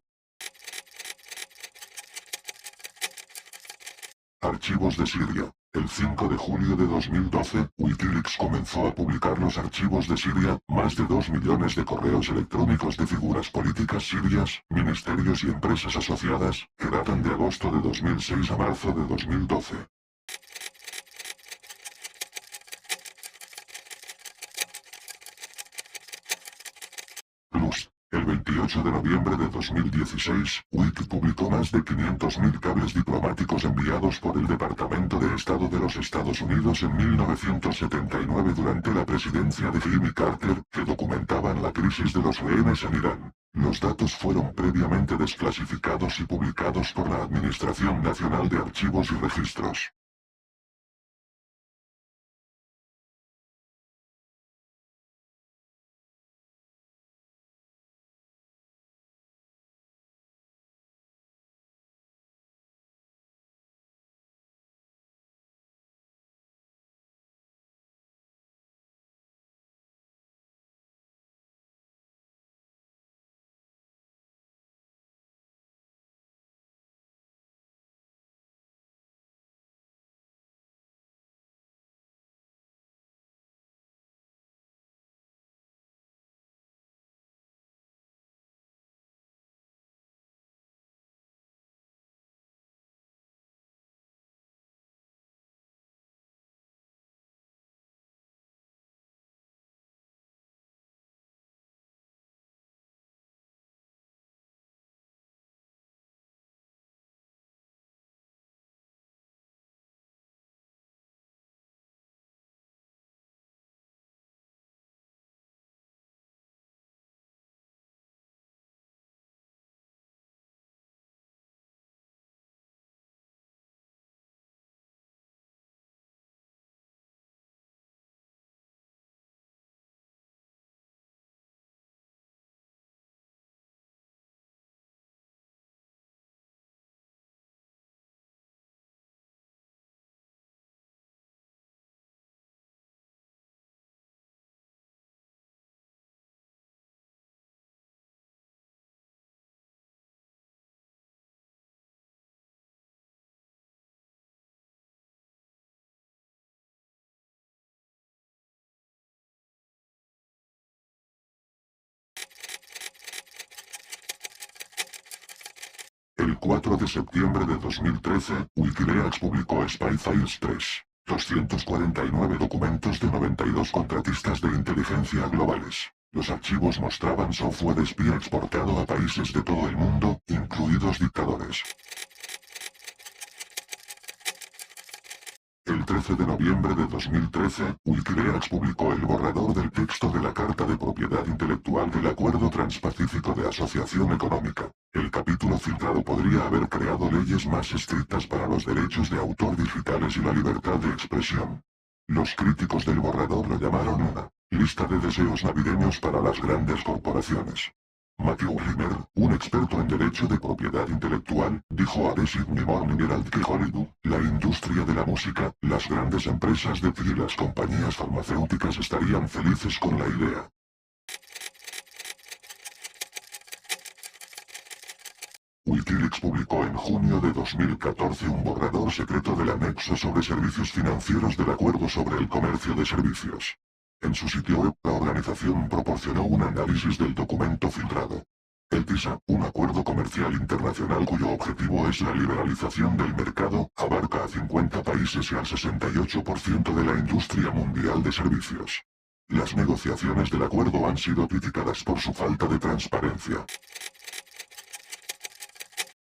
Archivos de Siria. El 5 de julio de 2012, Wikileaks comenzó a publicar los archivos de Siria, más de 2 millones de correos electrónicos de figuras políticas sirias, ministerios y empresas asociadas, que datan de agosto de 2006 a marzo de 2012. Plus. El 28 de noviembre de 2016, Wiki publicó más de 500.000 cables diplomáticos enviados por el Departamento de Estado de los Estados Unidos en 1979 durante la presidencia de Jimmy Carter, que documentaban la crisis de los rehenes en Irán. Los datos fueron previamente desclasificados y publicados por la Administración Nacional de Archivos y Registros. El 4 de septiembre de 2013, Wikileaks publicó Spy Files 3. 249 documentos de 92 contratistas de inteligencia globales. Los archivos mostraban software espía exportado a países de todo el mundo, incluidos dictadores. El 13 de noviembre de 2013, Wikileaks publicó el borrador del texto de la Carta de Propiedad Intelectual del Acuerdo Transpacífico de Asociación Económica. El capítulo filtrado podría haber creado leyes más estrictas para los derechos de autor digitales y la libertad de expresión. Los críticos del borrador lo llamaron una lista de deseos navideños para las grandes corporaciones. Matthew Rimmer, un experto en derecho de propiedad intelectual, dijo a The Sydney Morning Herald que Hollywood, la industria de la música, las grandes empresas de té y las compañías farmacéuticas estarían felices con la idea. Wikileaks publicó en junio de 2014 un borrador secreto del anexo sobre servicios financieros del Acuerdo sobre el Comercio de Servicios. En su sitio web, la organización proporcionó un análisis del documento filtrado. El TISA, un acuerdo comercial internacional cuyo objetivo es la liberalización del mercado, abarca a 50 países y al 68% de la industria mundial de servicios. Las negociaciones del acuerdo han sido criticadas por su falta de transparencia.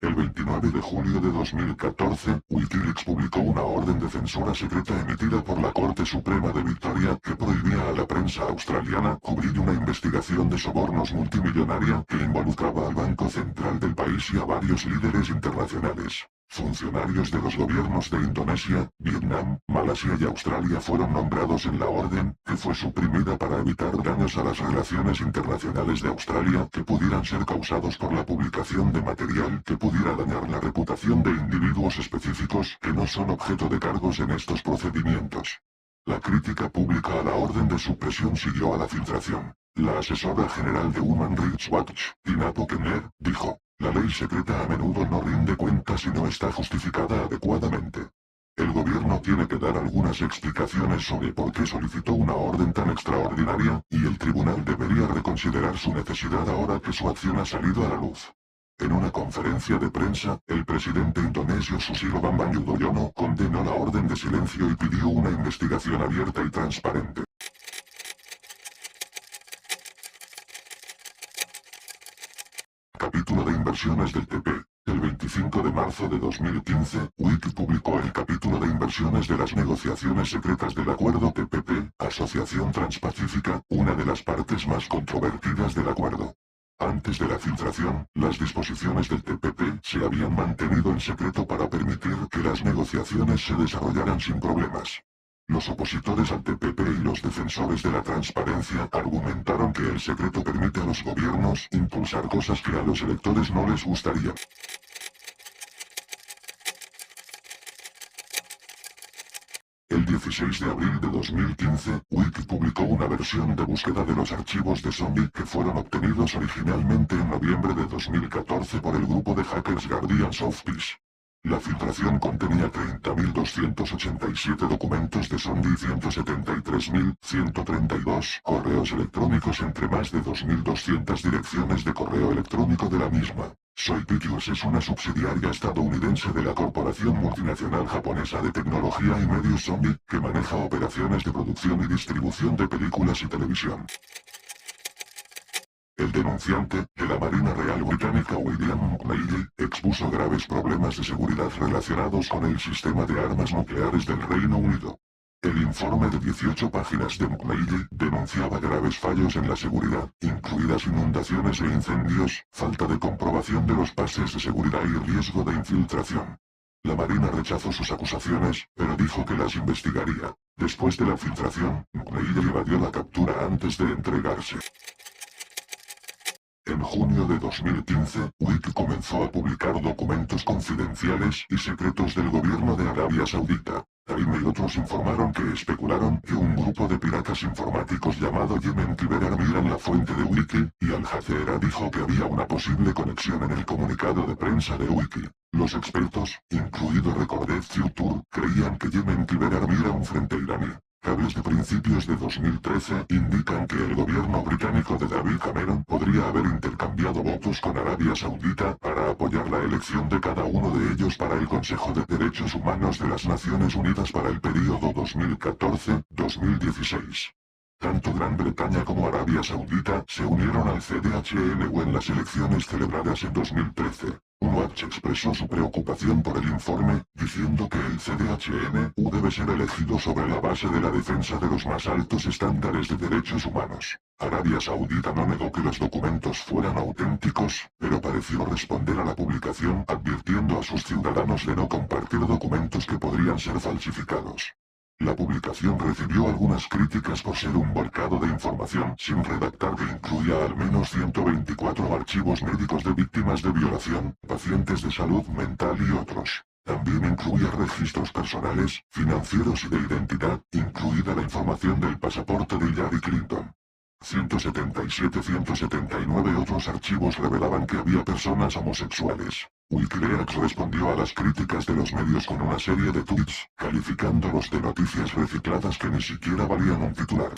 El 29 de julio de 2014, Wikileaks publicó una orden de censura secreta emitida por la Corte Suprema de Victoria que prohibía a la prensa australiana cubrir una investigación de sobornos multimillonaria que involucraba al Banco Central del país y a varios líderes internacionales. Funcionarios de los gobiernos de Indonesia, Vietnam, Malasia y Australia fueron nombrados en la orden, que fue suprimida para evitar daños a las relaciones internacionales de Australia que pudieran ser causados por la publicación de material que pudiera dañar la reputación de individuos específicos que no son objeto de cargos en estos procedimientos. La crítica pública a la orden de supresión siguió a la filtración. La asesora general de Human Rights Watch, Tina Buchanan, dijo: la ley secreta a menudo no rinde cuentas y no está justificada adecuadamente. El gobierno tiene que dar algunas explicaciones sobre por qué solicitó una orden tan extraordinaria, y el tribunal debería reconsiderar su necesidad ahora que su acción ha salido a la luz. En una conferencia de prensa, el presidente indonesio Susilo Bambang Yudhoyono condenó la orden de silencio y pidió una investigación abierta y transparente. Capítulo de inversiones del TP. El 25 de marzo de 2015, Wiki publicó el capítulo de inversiones de las negociaciones secretas del acuerdo TPP, Asociación Transpacífica, una de las partes más controvertidas del acuerdo. Antes de la filtración, las disposiciones del TPP se habían mantenido en secreto para permitir que las negociaciones se desarrollaran sin problemas. Los opositores al TPP y los defensores de la transparencia argumentaron que el secreto permite a los gobiernos impulsar cosas que a los electores no les gustarían. El 16 de abril de 2015, Wiki publicó una versión de búsqueda de los archivos de zombie que fueron obtenidos originalmente en noviembre de 2014 por el grupo de hackers Guardians of Peace. La filtración contenía 30.287 documentos de zombie y 173.132 correos electrónicos entre más de 2.200 direcciones de correo electrónico de la misma. SoyPictures es una subsidiaria estadounidense de la corporación multinacional japonesa de tecnología y medios zombie, que maneja operaciones de producción y distribución de películas y televisión. El denunciante, de la Marina Real Británica William McNeely, expuso graves problemas de seguridad relacionados con el sistema de armas nucleares del Reino Unido. El informe de 18 páginas de McNeely denunciaba graves fallos en la seguridad, incluidas inundaciones e incendios, falta de comprobación de los pases de seguridad y riesgo de infiltración. La Marina rechazó sus acusaciones, pero dijo que las investigaría. Después de la filtración, McNeely evadió la captura antes de entregarse. En junio de 2015, Wiki comenzó a publicar documentos confidenciales y secretos del gobierno de Arabia Saudita. Time y otros informaron que especularon que un grupo de piratas informáticos llamado Yemen Cyber Army eran la fuente de Wiki, y Al Jazeera dijo que había una posible conexión en el comunicado de prensa de Wiki. Los expertos, incluido Recorded Future, creían que Yemen Cyber Army era un frente iraní. Cables de principios de 2013 indican que el gobierno británico de David Cameron podría haber intercambiado votos con Arabia Saudita para apoyar la elección de cada uno de ellos para el Consejo de Derechos Humanos de las Naciones Unidas para el período 2014-2016. Tanto Gran Bretaña como Arabia Saudita se unieron al CDHNU en las elecciones celebradas en 2013. Un watch expresó su preocupación por el informe, diciendo que el CDHNU debe ser elegido sobre la base de la defensa de los más altos estándares de derechos humanos. Arabia Saudita no negó que los documentos fueran auténticos, pero pareció responder a la publicación advirtiendo a sus ciudadanos de no compartir documentos que podrían ser falsificados. La publicación recibió algunas críticas por ser un volcado de información sin redactar que incluía al menos 124 archivos médicos de víctimas de violación, pacientes de salud mental y otros. También incluía registros personales, financieros y de identidad, incluida la información del pasaporte de Hillary Clinton. 177-179 otros archivos revelaban que había personas homosexuales. Wikileaks respondió a las críticas de los medios con una serie de tweets, calificándolos de noticias recicladas que ni siquiera valían un titular.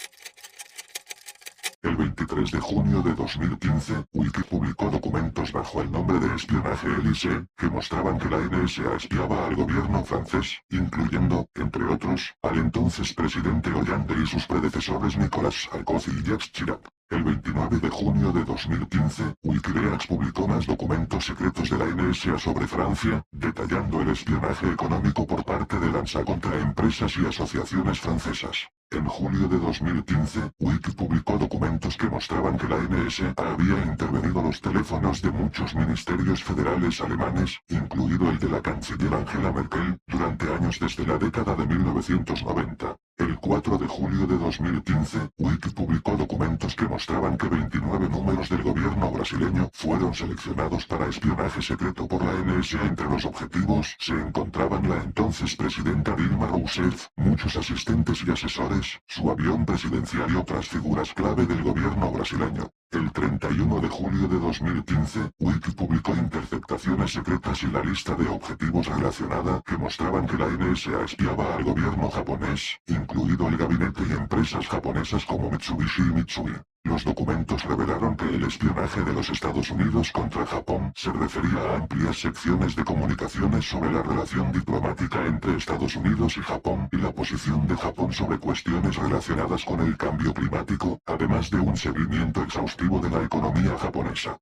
El 23 de junio de 2015, Wiki publicó documentos bajo el nombre de espionaje Elise, que mostraban que la NSA espiaba al gobierno francés, incluyendo, entre otros, al entonces presidente Hollande y sus predecesores Nicolas Sarkozy y Jacques Chirac. El 29 de junio de 2015, Wikileaks publicó más documentos secretos de la NSA sobre Francia, detallando el espionaje económico por parte de l'ANSA contra empresas y asociaciones francesas. En julio de 2015, Wiki publicó documentos que mostraban que la NSA había intervenido los teléfonos de muchos ministerios federales alemanes, incluido el de la canciller Angela Merkel, durante años desde la década de 1990. El 4 de julio de 2015, Wiki publicó documentos que mostraban que 29 números del gobierno brasileño fueron seleccionados para espionaje secreto por la NSA. Entre los objetivos se encontraban la entonces presidenta Dilma Rousseff, muchos asistentes y asesores, su avión presidencial y otras figuras clave del gobierno brasileño. El 31 de julio de 2015, Wiki publicó interceptaciones secretas y la lista de objetivos relacionada que mostraban que la NSA espiaba al gobierno japonés, incluido el gabinete y empresas japonesas como Mitsubishi y Mitsui. Los documentos revelaron que el espionaje de los Estados Unidos contra Japón se refería a amplias secciones de comunicaciones sobre la relación diplomática entre Estados Unidos y Japón y la posición de Japón sobre cuestiones relacionadas con el cambio climático, además de un seguimiento exhaustivo de la economía japonesa.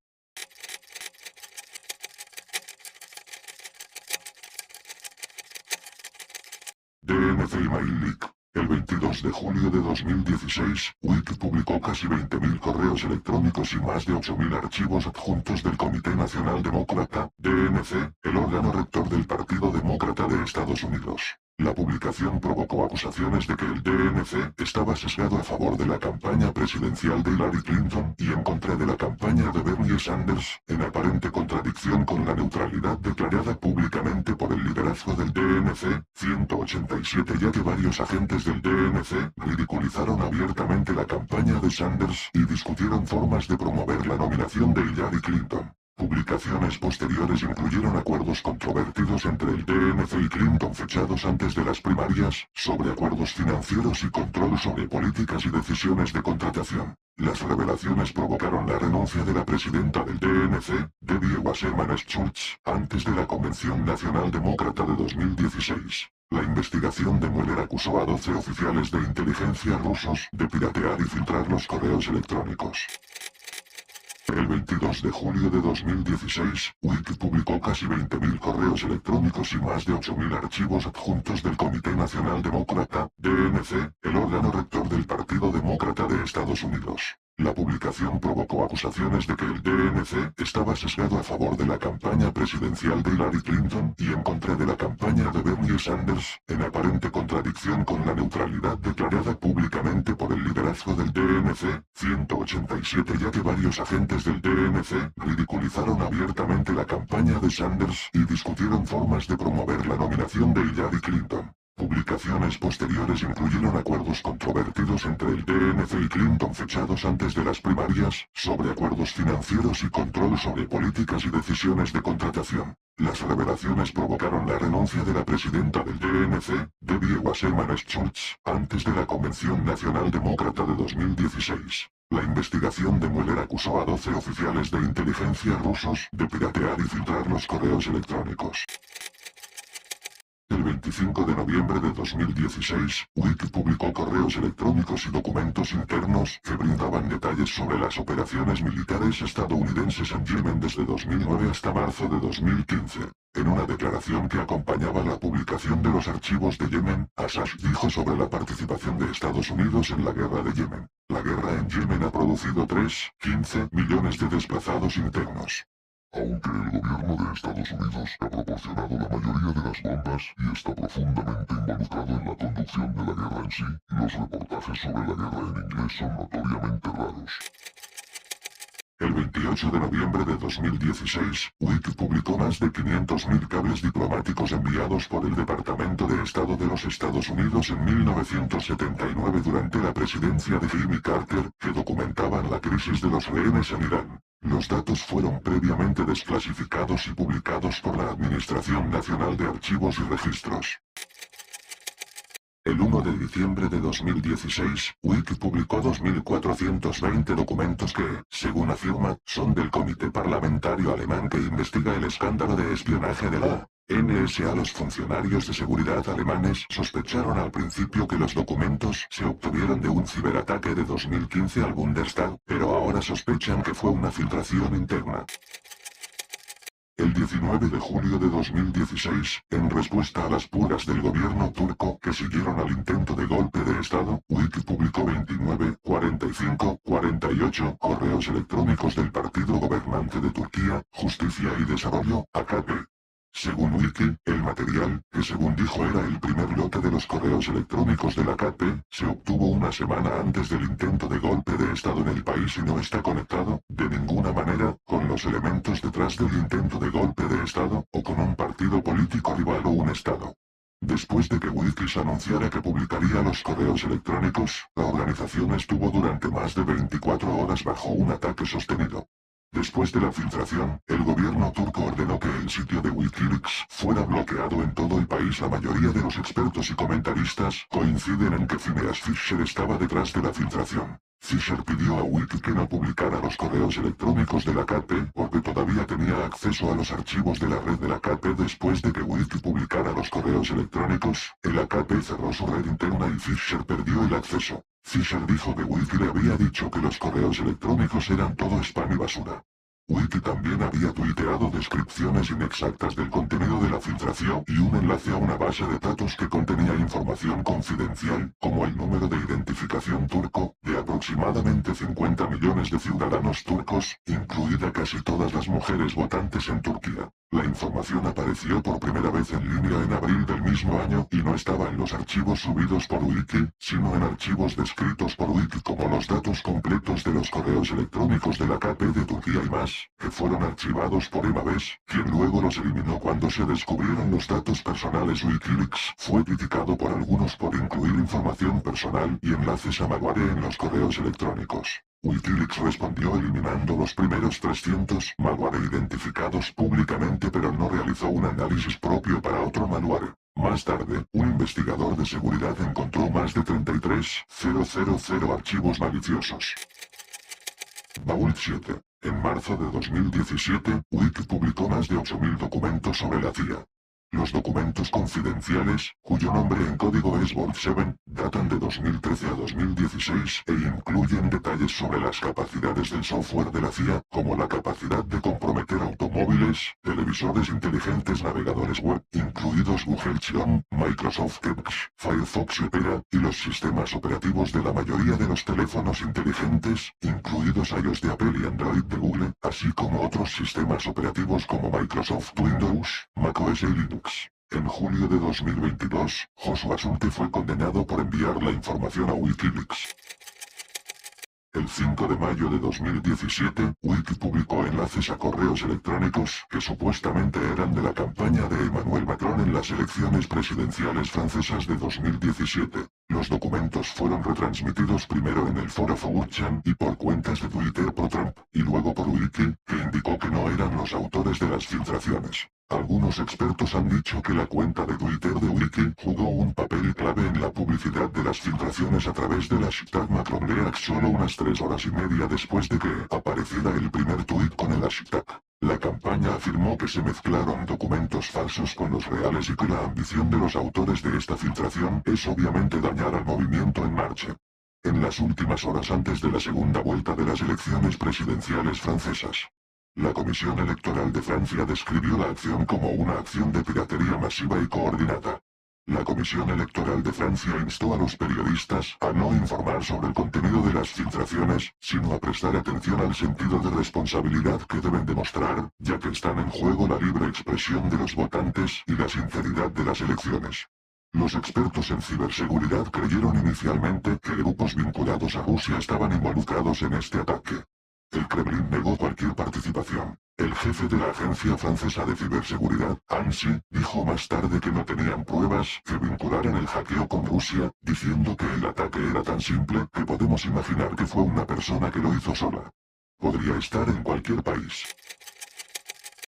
DNC y MailLeak. El 22 de julio de 2016, Wiki publicó casi 20.000 correos electrónicos y más de 8.000 archivos adjuntos del Comité Nacional Demócrata, DNC, el órgano rector del Partido Demócrata de Estados Unidos. La publicación provocó acusaciones de que el DNC estaba sesgado a favor de la campaña presidencial de Hillary Clinton y en contra de la campaña de Bernie Sanders, en aparente contradicción con la neutralidad declarada públicamente por el liderazgo del DNC. 187 ya que varios agentes del DNC ridiculizaron abiertamente la campaña de Sanders y discutieron formas de promover la nominación de Hillary Clinton. Publicaciones posteriores incluyeron acuerdos controvertidos entre el DNC y Clinton fechados antes de las primarias, sobre acuerdos financieros y control sobre políticas y decisiones de contratación. Las revelaciones provocaron la renuncia de la presidenta del DNC, Debbie Wasserman Schultz, antes de la Convención Nacional Demócrata de 2016. La investigación de Mueller acusó a 12 oficiales de inteligencia rusos de piratear y filtrar los correos electrónicos. El 22 de julio de 2016, Wiki publicó casi 20.000 correos electrónicos y más de 8.000 archivos adjuntos del Comité Nacional Demócrata, DNC, el órgano rector del Partido Demócrata de Estados Unidos. La publicación provocó acusaciones de que el DNC estaba sesgado a favor de la campaña presidencial de Hillary Clinton y en contra de la campaña de Bernie Sanders, en aparente contradicción con la neutralidad declarada públicamente por el liderazgo del DNC. 187 ya que varios agentes del DNC ridiculizaron abiertamente la campaña de Sanders y discutieron formas de promover la nominación de Hillary Clinton. Publicaciones posteriores incluyeron acuerdos controvertidos entre el DNC y Clinton fechados antes de las primarias, sobre acuerdos financieros y control sobre políticas y decisiones de contratación. Las revelaciones provocaron la renuncia de la presidenta del DNC, Debbie Wasserman Schultz, antes de la Convención Nacional Demócrata de 2016. La investigación de Mueller acusó a 12 oficiales de inteligencia rusos de piratear y filtrar los correos electrónicos. El 25 de noviembre de 2016, Wiki publicó correos electrónicos y documentos internos que brindaban detalles sobre las operaciones militares estadounidenses en Yemen desde 2009 hasta marzo de 2015. En una declaración que acompañaba la publicación de los archivos de Yemen, Assange dijo sobre la participación de Estados Unidos en la guerra de Yemen. La guerra en Yemen ha producido 3,15 millones de desplazados internos. Aunque el gobierno de Estados Unidos ha proporcionado la mayoría de las bombas y está profundamente involucrado en la conducción de la guerra en sí, los reportajes sobre la guerra en inglés son notoriamente raros. El 28 de noviembre de 2016, Wiki publicó más de 500.000 cables diplomáticos enviados por el Departamento de Estado de los Estados Unidos en 1979 durante la presidencia de Jimmy Carter, que documentaban la crisis de los rehenes en Irán. Los datos fueron previamente desclasificados y publicados por la Administración Nacional de Archivos y Registros. El 1 de diciembre de 2016, Wiki publicó 2.420 documentos que, según afirma, son del Comité Parlamentario Alemán que investiga el escándalo de espionaje de la NSA. Los funcionarios de seguridad alemanes sospecharon al principio que los documentos se obtuvieron de un ciberataque de 2015 al Bundestag, pero ahora sospechan que fue una filtración interna. El 19 de julio de 2016, en respuesta a las purgas del gobierno turco que siguieron al intento de golpe de Estado, Wiki publicó 48 correos electrónicos del partido gobernante de Turquía, Justicia y Desarrollo, AKP. Según Wiki, el material, que según dijo era el primer lote de los correos electrónicos de la AKP, se obtuvo una semana antes del intento de golpe de Estado en el país y no está conectado, de ninguna manera, con los elementos detrás del intento de golpe de Estado, o con un partido político rival o un Estado. Después de que Wikileaks anunciara que publicaría los correos electrónicos, la organización estuvo durante más de 24 horas bajo un ataque sostenido. Después de la filtración, el gobierno turco ordenó que el sitio de Wikileaks fuera bloqueado en todo el país. La mayoría de los expertos y comentaristas coinciden en que Phineas Fisher estaba detrás de la filtración. Fisher pidió a Wiki que no publicara los correos electrónicos de la AKP porque todavía tenía acceso a los archivos de la red de la AKP. Después de que Wiki publicara los correos electrónicos, el AKP cerró su red interna y Fisher perdió el acceso. Fisher dijo que Wiki le había dicho que los correos electrónicos eran todo spam y basura. Wiki también había tuiteado descripciones inexactas del contenido de la filtración y un enlace a una base de datos que contenía información confidencial, como el número de identificación turco, de aproximadamente 50 millones de ciudadanos turcos, incluida casi todas las mujeres votantes en Turquía. La información apareció por primera vez en línea en abril del mismo año y no estaba en los archivos subidos por Wiki, sino en archivos descritos por Wiki como los datos completos de los correos electrónicos de la AKP de Turquía y más, que fueron archivados por Emma Bess, quien luego los eliminó cuando se descubrieron los datos personales. Wikileaks fue criticado por algunos por incluir información personal y enlaces a malware en los correos electrónicos. Wikileaks respondió eliminando los primeros 300 malware identificados públicamente, pero no realizó un análisis propio para otro malware. Más tarde, un investigador de seguridad encontró más de 33.000 archivos maliciosos. Vault 7. En marzo de 2017, Wiki publicó más de 8.000 documentos sobre la CIA. Los documentos confidenciales, cuyo nombre en código es Vault 7, datan de 2013 a 2016 e incluyen detalles sobre las capacidades del software de la CIA, como la capacidad de comprometer automóviles, televisores inteligentes, navegadores web, incluidos Google Chrome, Microsoft Edge, Firefox y Opera, y los sistemas operativos de la mayoría de los teléfonos inteligentes, incluidos iOS de Apple y Android de Google, así como otros sistemas operativos como Microsoft Windows, macOS y Linux. En julio de 2022, Joshua Schulte fue condenado por enviar la información a Wikileaks. El 5 de mayo de 2017, Wiki publicó enlaces a correos electrónicos que supuestamente eran de la campaña de Emmanuel Macron en las elecciones presidenciales francesas de 2017. Los documentos fueron retransmitidos primero en el foro 4chan y por cuentas de Twitter por Trump, y luego por Wiki, que indicó que no eran los autores de las filtraciones. Algunos expertos han dicho que la cuenta de Twitter de Wiki jugó un papel clave en la publicidad de las filtraciones a través del hashtag MacronLeaks solo unas 3 horas y media después de que apareciera el primer tuit con el hashtag. La campaña afirmó que se mezclaron documentos falsos con los reales y que la ambición de los autores de esta filtración es obviamente dañar al movimiento en marcha. En las últimas horas antes de la segunda vuelta de las elecciones presidenciales francesas, la Comisión Electoral de Francia describió la acción como una acción de piratería masiva y coordinada. La Comisión Electoral de Francia instó a los periodistas a no informar sobre el contenido de las filtraciones, sino a prestar atención al sentido de responsabilidad que deben demostrar, ya que están en juego la libre expresión de los votantes y la sinceridad de las elecciones. Los expertos en ciberseguridad creyeron inicialmente que grupos vinculados a Rusia estaban involucrados en este ataque. El Kremlin negó cualquier participación. El jefe de la Agencia Francesa de Ciberseguridad, ANSI, dijo más tarde que no tenían pruebas que vincularan el hackeo con Rusia, diciendo que el ataque era tan simple que podemos imaginar que fue una persona que lo hizo sola. Podría estar en cualquier país.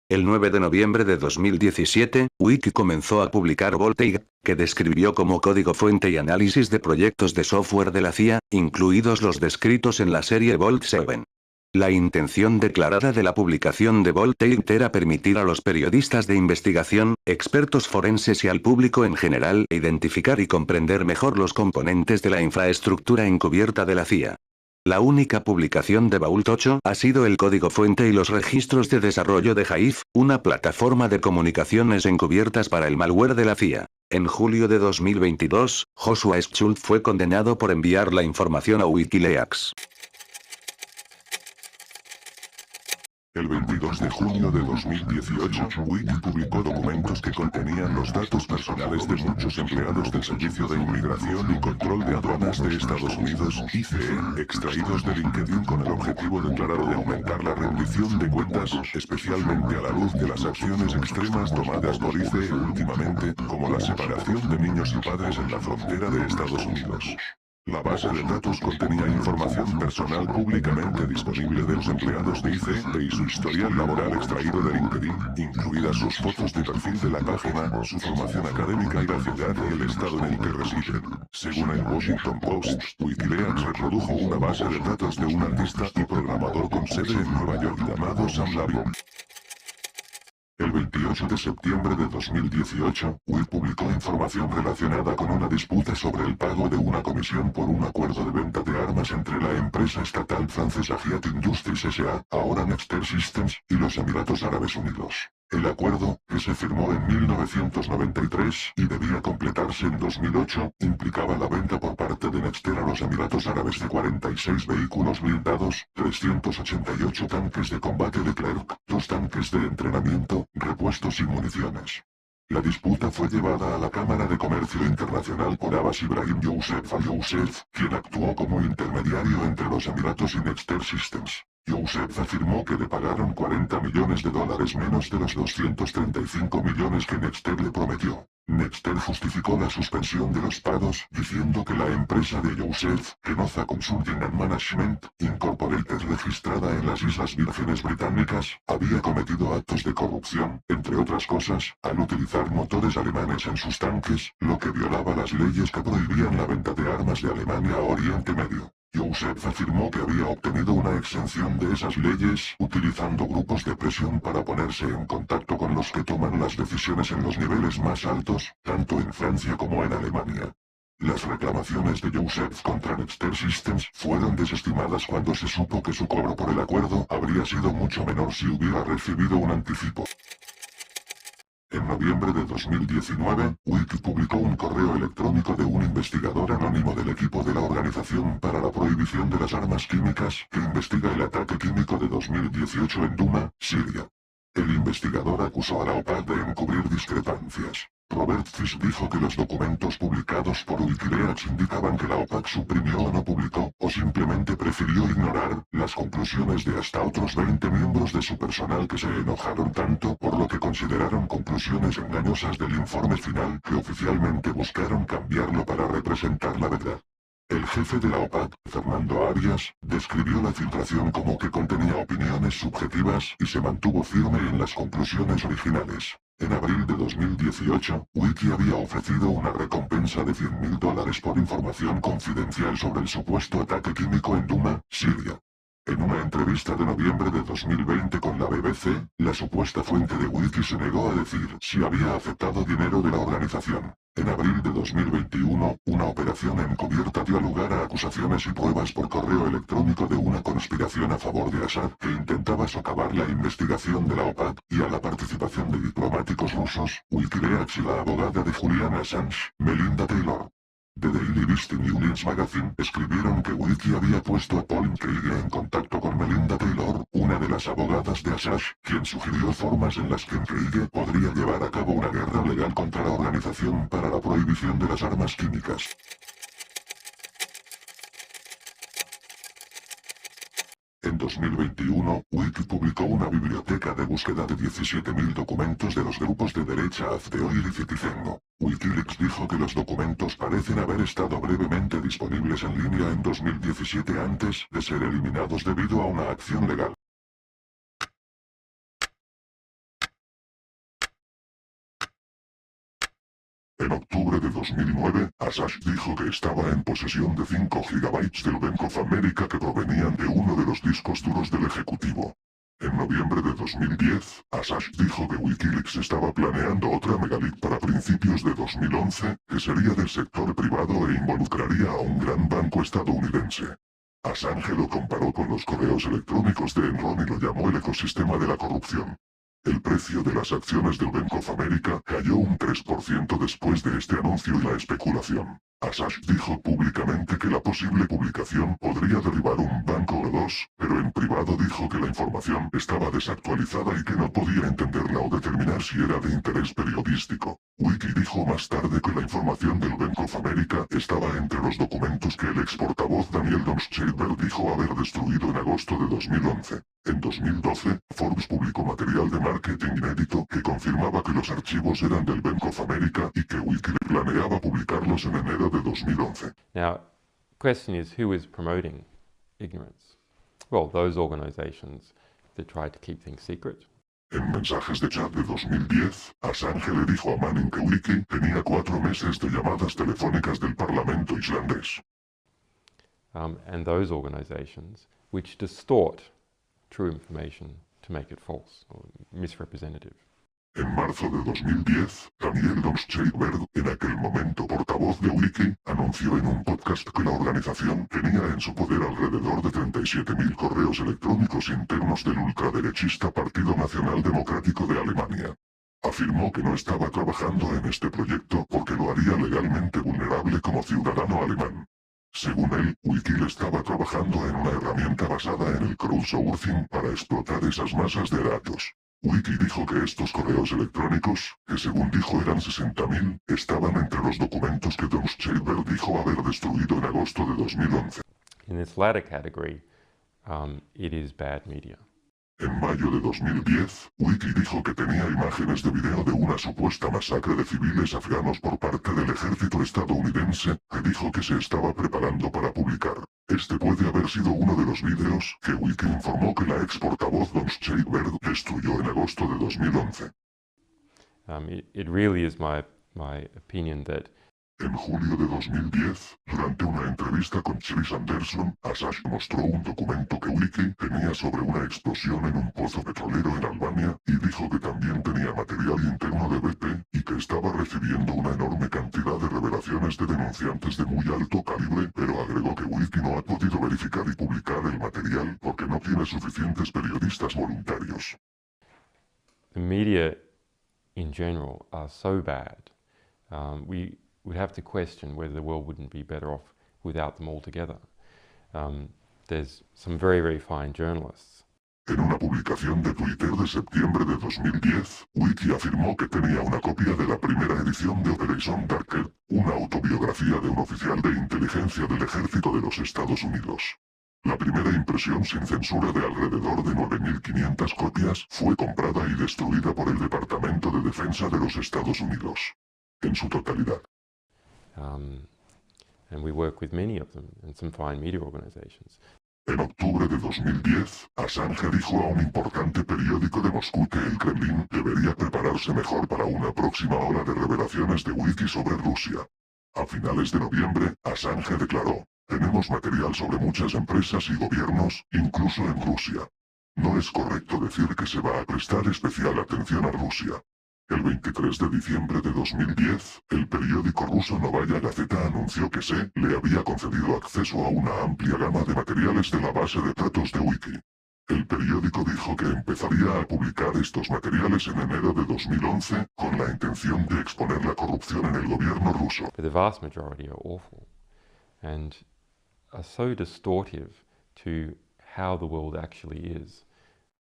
El 9 de noviembre de 2017, Wiki comenzó a publicar Voltaire, que describió como código fuente y análisis de proyectos de software de la CIA, incluidos los descritos en la serie Vault 7. La intención declarada de la publicación de Voltaire era permitir a los periodistas de investigación, expertos forenses y al público en general identificar y comprender mejor los componentes de la infraestructura encubierta de la CIA. La única publicación de Vault 8 ha sido el código fuente y los registros de desarrollo de Hive, una plataforma de comunicaciones encubiertas para el malware de la CIA. En julio de 2022, Joshua Schultz fue condenado por enviar la información a Wikileaks. El 22 de junio de 2018, Wiki publicó documentos que contenían los datos personales de muchos empleados del Servicio de Inmigración y Control de Aduanas de Estados Unidos, ICE, extraídos de LinkedIn con el objetivo declarado de aumentar la rendición de cuentas, especialmente a la luz de las acciones extremas tomadas por ICE últimamente, como la separación de niños y padres en la frontera de Estados Unidos. La base de datos contenía información personal públicamente disponible de los empleados de ICE y su historial laboral extraído de LinkedIn, incluidas sus fotos de perfil de la página, su formación académica y la ciudad y el estado en el que residen. Según el Washington Post, Wikileaks reprodujo una base de datos de un artista y programador con sede en Nueva York llamado Sam Lavin. El 28 de septiembre de 2018, Wiki publicó información relacionada con una disputa sobre el pago de una comisión por un acuerdo de venta de armas entre la empresa estatal francesa Fiat Industries S.A., ahora Nexter Systems, y los Emiratos Árabes Unidos. El acuerdo, que se firmó en 1993 y debía completarse en 2008, implicaba la venta por parte de Nexter a los Emiratos Árabes de 46 vehículos blindados, 388 tanques de combate Leclerc, 2 tanques de entrenamiento, repuestos y municiones. La disputa fue llevada a la Cámara de Comercio Internacional por Abbas Ibrahim Youssef al-Youssef, quien actuó como intermediario entre los Emiratos y Nexter Systems. Youssef afirmó que le pagaron $40 millones menos de los 235 millones que Nexter le prometió. Nexter justificó la suspensión de los pagos, diciendo que la empresa de Youssef, Kenoza Consulting and Management, Incorporated registrada en las Islas Vírgenes Británicas, había cometido actos de corrupción, entre otras cosas, al utilizar motores alemanes en sus tanques, lo que violaba las leyes que prohibían la venta de armas de Alemania a Oriente Medio. Youssef afirmó que había obtenido una exención de esas leyes, utilizando grupos de presión para ponerse en contacto con los que toman las decisiones en los niveles más altos, tanto en Francia como en Alemania. Las reclamaciones de Youssef contra Nexter Systems fueron desestimadas cuando se supo que su cobro por el acuerdo habría sido mucho menor si hubiera recibido un anticipo. En noviembre de 2019, Wiki publicó un correo electrónico de un investigador anónimo del equipo de la Organización para la Prohibición de las Armas Químicas, que investiga el ataque químico de 2018 en Duma, Siria. El investigador acusó a la OPAC de encubrir discrepancias. Robert Fish dijo que los documentos publicados por Wikileaks indicaban que la OPAC suprimió o no publicó, o simplemente prefirió ignorar, las conclusiones de hasta otros 20 miembros de su personal que se enojaron tanto por lo que consideraron conclusiones engañosas del informe final que oficialmente buscaron cambiarlo para representar la verdad. El jefe de la OPAC, Fernando Arias, describió la filtración como que contenía opiniones subjetivas y se mantuvo firme en las conclusiones originales. En abril de 2018, Wiki había ofrecido una recompensa de $100.000 por información confidencial sobre el supuesto ataque químico en Duma, Siria. En una entrevista de noviembre de 2020 con la BBC, la supuesta fuente de Wiki se negó a decir si había aceptado dinero de la organización. En abril de 2021, una operación encubierta dio lugar a acusaciones y pruebas por correo electrónico de una conspiración a favor de Assad que intentaba socavar la investigación de la OPAC y a la participación de diplomáticos rusos, Wikileaks y la abogada de Julian Assange, Melinda Taylor. The Daily Beast y New Lens Magazine escribieron que Wiki había puesto a Pauline Kael en contacto con Melinda Taylor, una de las abogadas de Assange, quien sugirió formas en las que Kael podría llevar a cabo una guerra legal contra la Organización para la Prohibición de las Armas Químicas. En 2021, Wiki publicó una biblioteca de búsqueda de 17.000 documentos de los grupos de derecha Azteoil y Citizengo. Wikileaks dijo que los documentos parecen haber estado brevemente disponibles en línea en 2017 antes de ser eliminados debido a una acción legal. En octubre de 2009, Assange dijo que estaba en posesión de 5 GB del Bank of America que provenían de uno de los discos duros del Ejecutivo. En noviembre de 2010, Assange dijo que Wikileaks estaba planeando otra megaleak para principios de 2011, que sería del sector privado e involucraría a un gran banco estadounidense. Assange lo comparó con los correos electrónicos de Enron y lo llamó el ecosistema de la corrupción. El precio de las acciones del Bank of America cayó un 3% después de este anuncio y la especulación. Assange dijo públicamente que la posible publicación podría derribar un banco o dos, pero en privado dijo que la información estaba desactualizada y que no podía entenderla o determinar si era de interés periodístico. Wiki dijo más tarde que la información del Bank of America estaba entre los documentos que el ex portavoz Daniel Donscheiber dijo haber destruido en agosto de 2011. En 2012, Forbes publicó material de marketing inédito que confirmaba que los archivos eran del Bank of America y que Wiki planeaba publicarlos en enero de 2011. Now, question is, who is promoting ignorance? Well, those organizations that try to keep things secret. En mensajes de chat de 2010, Assange le dijo a Manning que Wiki tenía 4 meses de llamadas telefónicas del Parlamento islandés. And those organizations which distort true information to make it false or misrepresentative. En marzo de 2010, Daniel Donscheiber, en aquel momento portavoz de Wiki, anunció en un podcast que la organización tenía en su poder alrededor de 37.000 correos electrónicos internos del ultraderechista Partido Nacional Democrático de Alemania. Afirmó que no estaba trabajando en este proyecto porque lo haría legalmente vulnerable como ciudadano alemán. Según él, Wiki estaba trabajando en una herramienta basada en el crowdsourcing para explotar esas masas de datos. Wiki dijo que estos correos electrónicos, que según dijo eran 60.000, estaban entre los documentos que Donscheiber dijo haber destruido en agosto de 2011. In this latter category, it is bad media. En mayo de 2010, Wiki dijo que tenía imágenes de video de una supuesta masacre de civiles afganos por parte del ejército estadounidense, que dijo que se estaba preparando para publicar. Este puede haber sido uno de los videos que Wiki informó que la ex portavoz Donscheiber destruyó en agosto de 2011. It really is my opinion that En julio de 2010, durante una entrevista con Chris Anderson, Assange mostró un documento que Wiki tenía sobre una explosión en un pozo petrolero en Albania, y dijo que también tenía material interno de BP, y que estaba recibiendo una enorme cantidad de revelaciones de denunciantes de muy alto calibre, pero agregó que Wiki no ha podido verificar y publicar el material porque no tiene suficientes periodistas voluntarios. the media in general are so bad, we would have to question whether the world wouldn't be better off without them altogether. There's some very, very fine journalists. En una publicación de Twitter de septiembre de 2010, Wiki afirmó que tenía una copia de la primera edición de Operation Darker, una autobiografía de un oficial de inteligencia del ejército de los Estados Unidos. La primera impresión sin censura de alrededor de 9.500 copias fue comprada y destruida por el Departamento de Defensa de los Estados Unidos. En su totalidad. And we work with many of them and some fine media organizations. En octubre de 2010, Assange dijo a un importante periódico de Moscú que el Kremlin debería prepararse mejor para una próxima ola de revelaciones de Wiki sobre Rusia. A finales de noviembre, Assange declaró: Tenemos material sobre muchas empresas y gobiernos, incluso en Rusia. No es correcto decir que se va a prestar especial atención a Rusia. El 23 de diciembre de 2010, el periódico ruso Novaya Gazeta anunció que se le había concedido acceso a una amplia gama de materiales de la base de datos de Wiki. El periódico dijo que empezaría a publicar estos materiales en enero de 2011 con la intención de exponer la corrupción en el gobierno ruso. But the vast majority are awful and are so distortive to how the world actually is.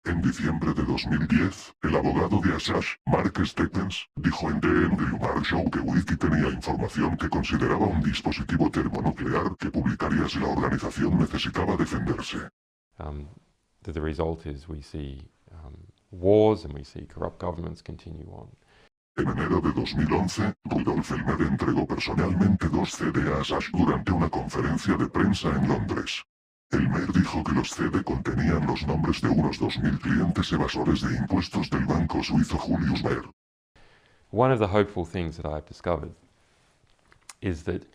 En diciembre de 2010, el abogado de Assange, Mark Stephens, dijo en The Andrew Show que Wiki tenía información que consideraba un dispositivo termonuclear que publicaría si la organización necesitaba defenderse. The result is we see wars and we see corrupt governments continue on. En enero de 2011, Rudolf Elmer entregó personalmente 2 CD a Assange durante una conferencia de prensa en Londres. Elmer dijo que los CD contenían los nombres de unos 2.000 clientes evasores de impuestos del banco suizo Julius Baer. One of the hopeful things that I've discovered is that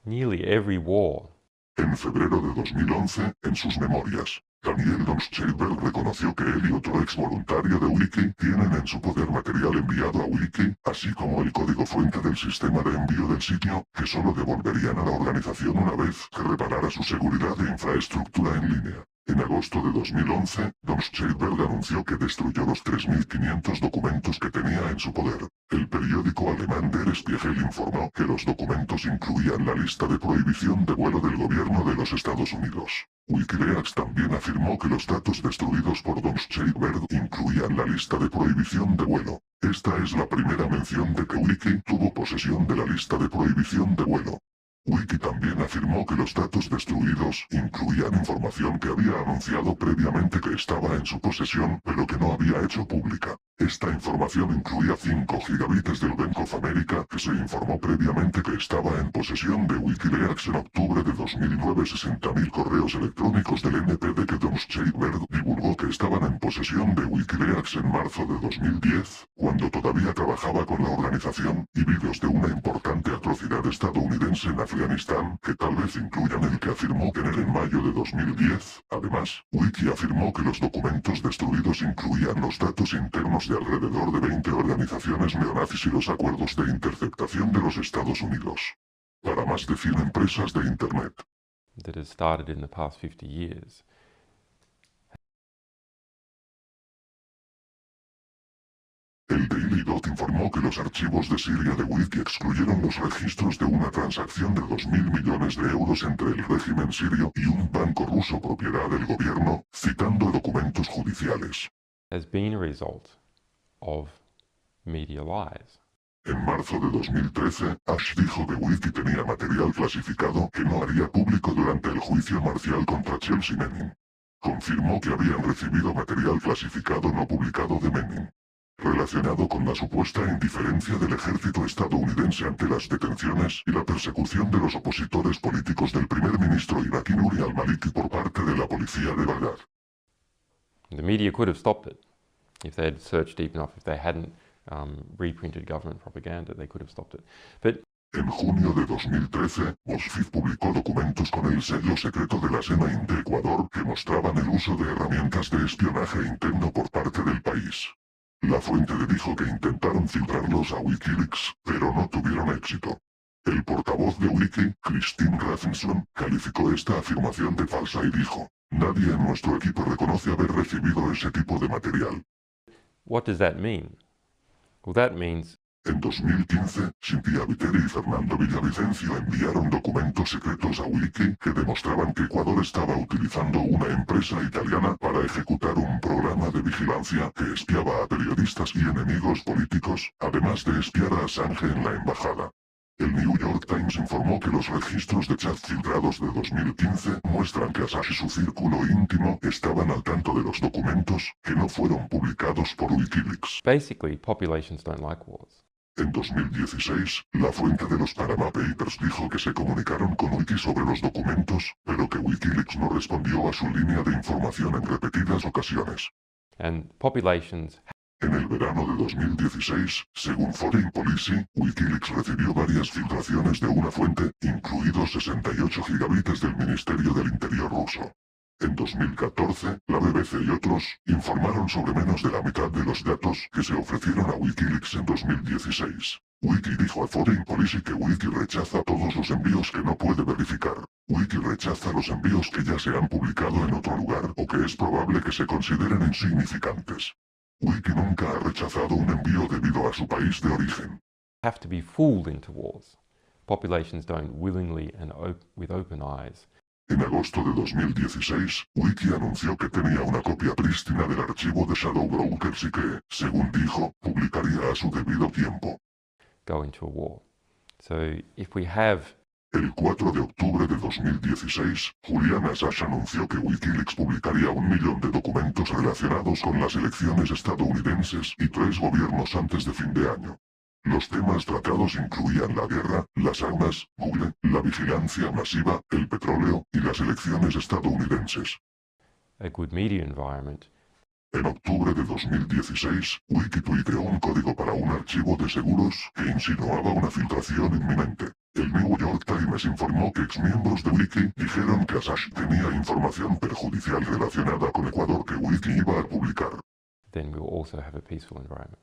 nearly every war. En febrero de 2011, en sus memorias, Daniel Donscheiberg reconoció que él y otro ex voluntario de Wiki tienen en su poder material enviado a Wiki, así como el código fuente del sistema de envío del sitio, que solo devolverían a la organización una vez que reparara su seguridad e infraestructura en línea. En agosto de 2011, Donscheiberg anunció que destruyó los 3.500 documentos que tenía en su poder. El periódico alemán Der Spiegel informó que los documentos incluían la lista de prohibición de vuelo del gobierno de los Estados Unidos. Wikileaks también afirmó que los datos destruidos por Donscheiberg incluían la lista de prohibición de vuelo. Esta es la primera mención de que Wiki tuvo posesión de la lista de prohibición de vuelo. Wiki también afirmó que los datos destruidos incluían información que había anunciado previamente que estaba en su posesión, pero que no había hecho pública. Esta información incluía 5 gigabytes del Bank of America que se informó previamente que estaba en posesión de Wikileaks en octubre de 2009, 60.000 correos electrónicos del NPD que Donscheiberg divulgó que estaban en posesión de Wikileaks en marzo de 2010, cuando todavía trabajaba con la organización, y vídeos de una importante atrocidad estadounidense en Afganistán, que tal vez incluyan el que afirmó tener en mayo de 2010. Además, Wiki afirmó que los documentos destruidos incluían los datos internos de alrededor de 20 organizaciones neonazis y los acuerdos de interceptación de los Estados Unidos. Para más de 100 empresas de Internet. That has started in the past 50 years. El Daily Dot informó que los archivos de Siria de Wiki excluyeron los registros de una transacción de 2.000 millones de euros entre el régimen sirio y un banco ruso propiedad del gobierno, citando documentos judiciales. Has been a result of media lies. En marzo de 2013, Ash dijo que Wiki tenía material clasificado que no haría público durante el juicio marcial contra Chelsea Manning. Confirmó que habían recibido material clasificado no publicado de Manning, relacionado con la supuesta indiferencia del ejército estadounidense ante las detenciones y la persecución de los opositores políticos del primer ministro iraquí Nouri al-Maliki por parte de la policía de Bagdad. The media could have stopped it if they had searched deep enough, if they hadn't reprinted government propaganda, they could have stopped it. But en junio de 2013, BuzzFeed publicó documentos con el sello secreto de la SENAIN de Ecuador que mostraban el uso de herramientas de espionaje interno por parte del país. La fuente dijo que intentaron filtrarlos a Wikileaks, pero no tuvieron éxito. El portavoz de Wiki, Christine Grafenson, calificó esta afirmación de falsa y dijo: "Nadie en nuestro equipo reconoce haber recibido ese tipo de material." what does that mean? Well, that means En 2015, Cynthia Viteri y Fernando Villavicencio enviaron documentos secretos a Wiki que demostraban que Ecuador estaba utilizando una empresa italiana para ejecutar un programa de vigilancia que espiaba a periodistas y enemigos políticos, además de espiar a Assange en la embajada. El New York Times informó que los registros de chat filtrados de 2015 muestran que Assange y su círculo íntimo estaban al tanto de los documentos que no fueron publicados por Wikileaks. basically populations don't like wars. En 2016, la fuente de los Panama Papers dijo que se comunicaron con Wiki sobre los documentos, pero que Wikileaks no respondió a su línea de información en repetidas ocasiones. And populations En el verano de 2016, según Foreign Policy, Wikileaks recibió varias filtraciones de una fuente, incluidos 68 gigabytes del Ministerio del Interior ruso. En 2014, la BBC y otros informaron sobre menos de la mitad de los datos que se ofrecieron a Wikileaks en 2016. Wiki dijo a Foreign Policy que Wiki rechaza todos los envíos que no puede verificar. Wiki rechaza los envíos que ya se han publicado en otro lugar o que es probable que se consideren insignificantes. Wiki nunca ha rechazado un envío debido a su país de origen. Have to be fooled into wars. Populations don't willingly and with open eyes. En agosto de 2016, Wiki anunció que tenía una copia prístina del archivo de Shadow Brokers y que, según dijo, publicaría a su debido tiempo. Go into a war. So if we have El 4 de octubre de 2016, Julian Assange anunció que Wikileaks publicaría 1 millón de documentos relacionados con las elecciones estadounidenses y 3 gobiernos antes de fin de año. Los temas tratados incluían la guerra, las armas, Google, la vigilancia masiva, el petróleo y las elecciones estadounidenses. a good media environment. En octubre de 2016, Wiki tuiteó un código para un archivo de seguros que insinuaba una filtración inminente. El New York Times informó que exmiembros de Wiki dijeron que Assange tenía información perjudicial relacionada con Ecuador que Wiki iba a publicar. Then we'll also have a peaceful environment.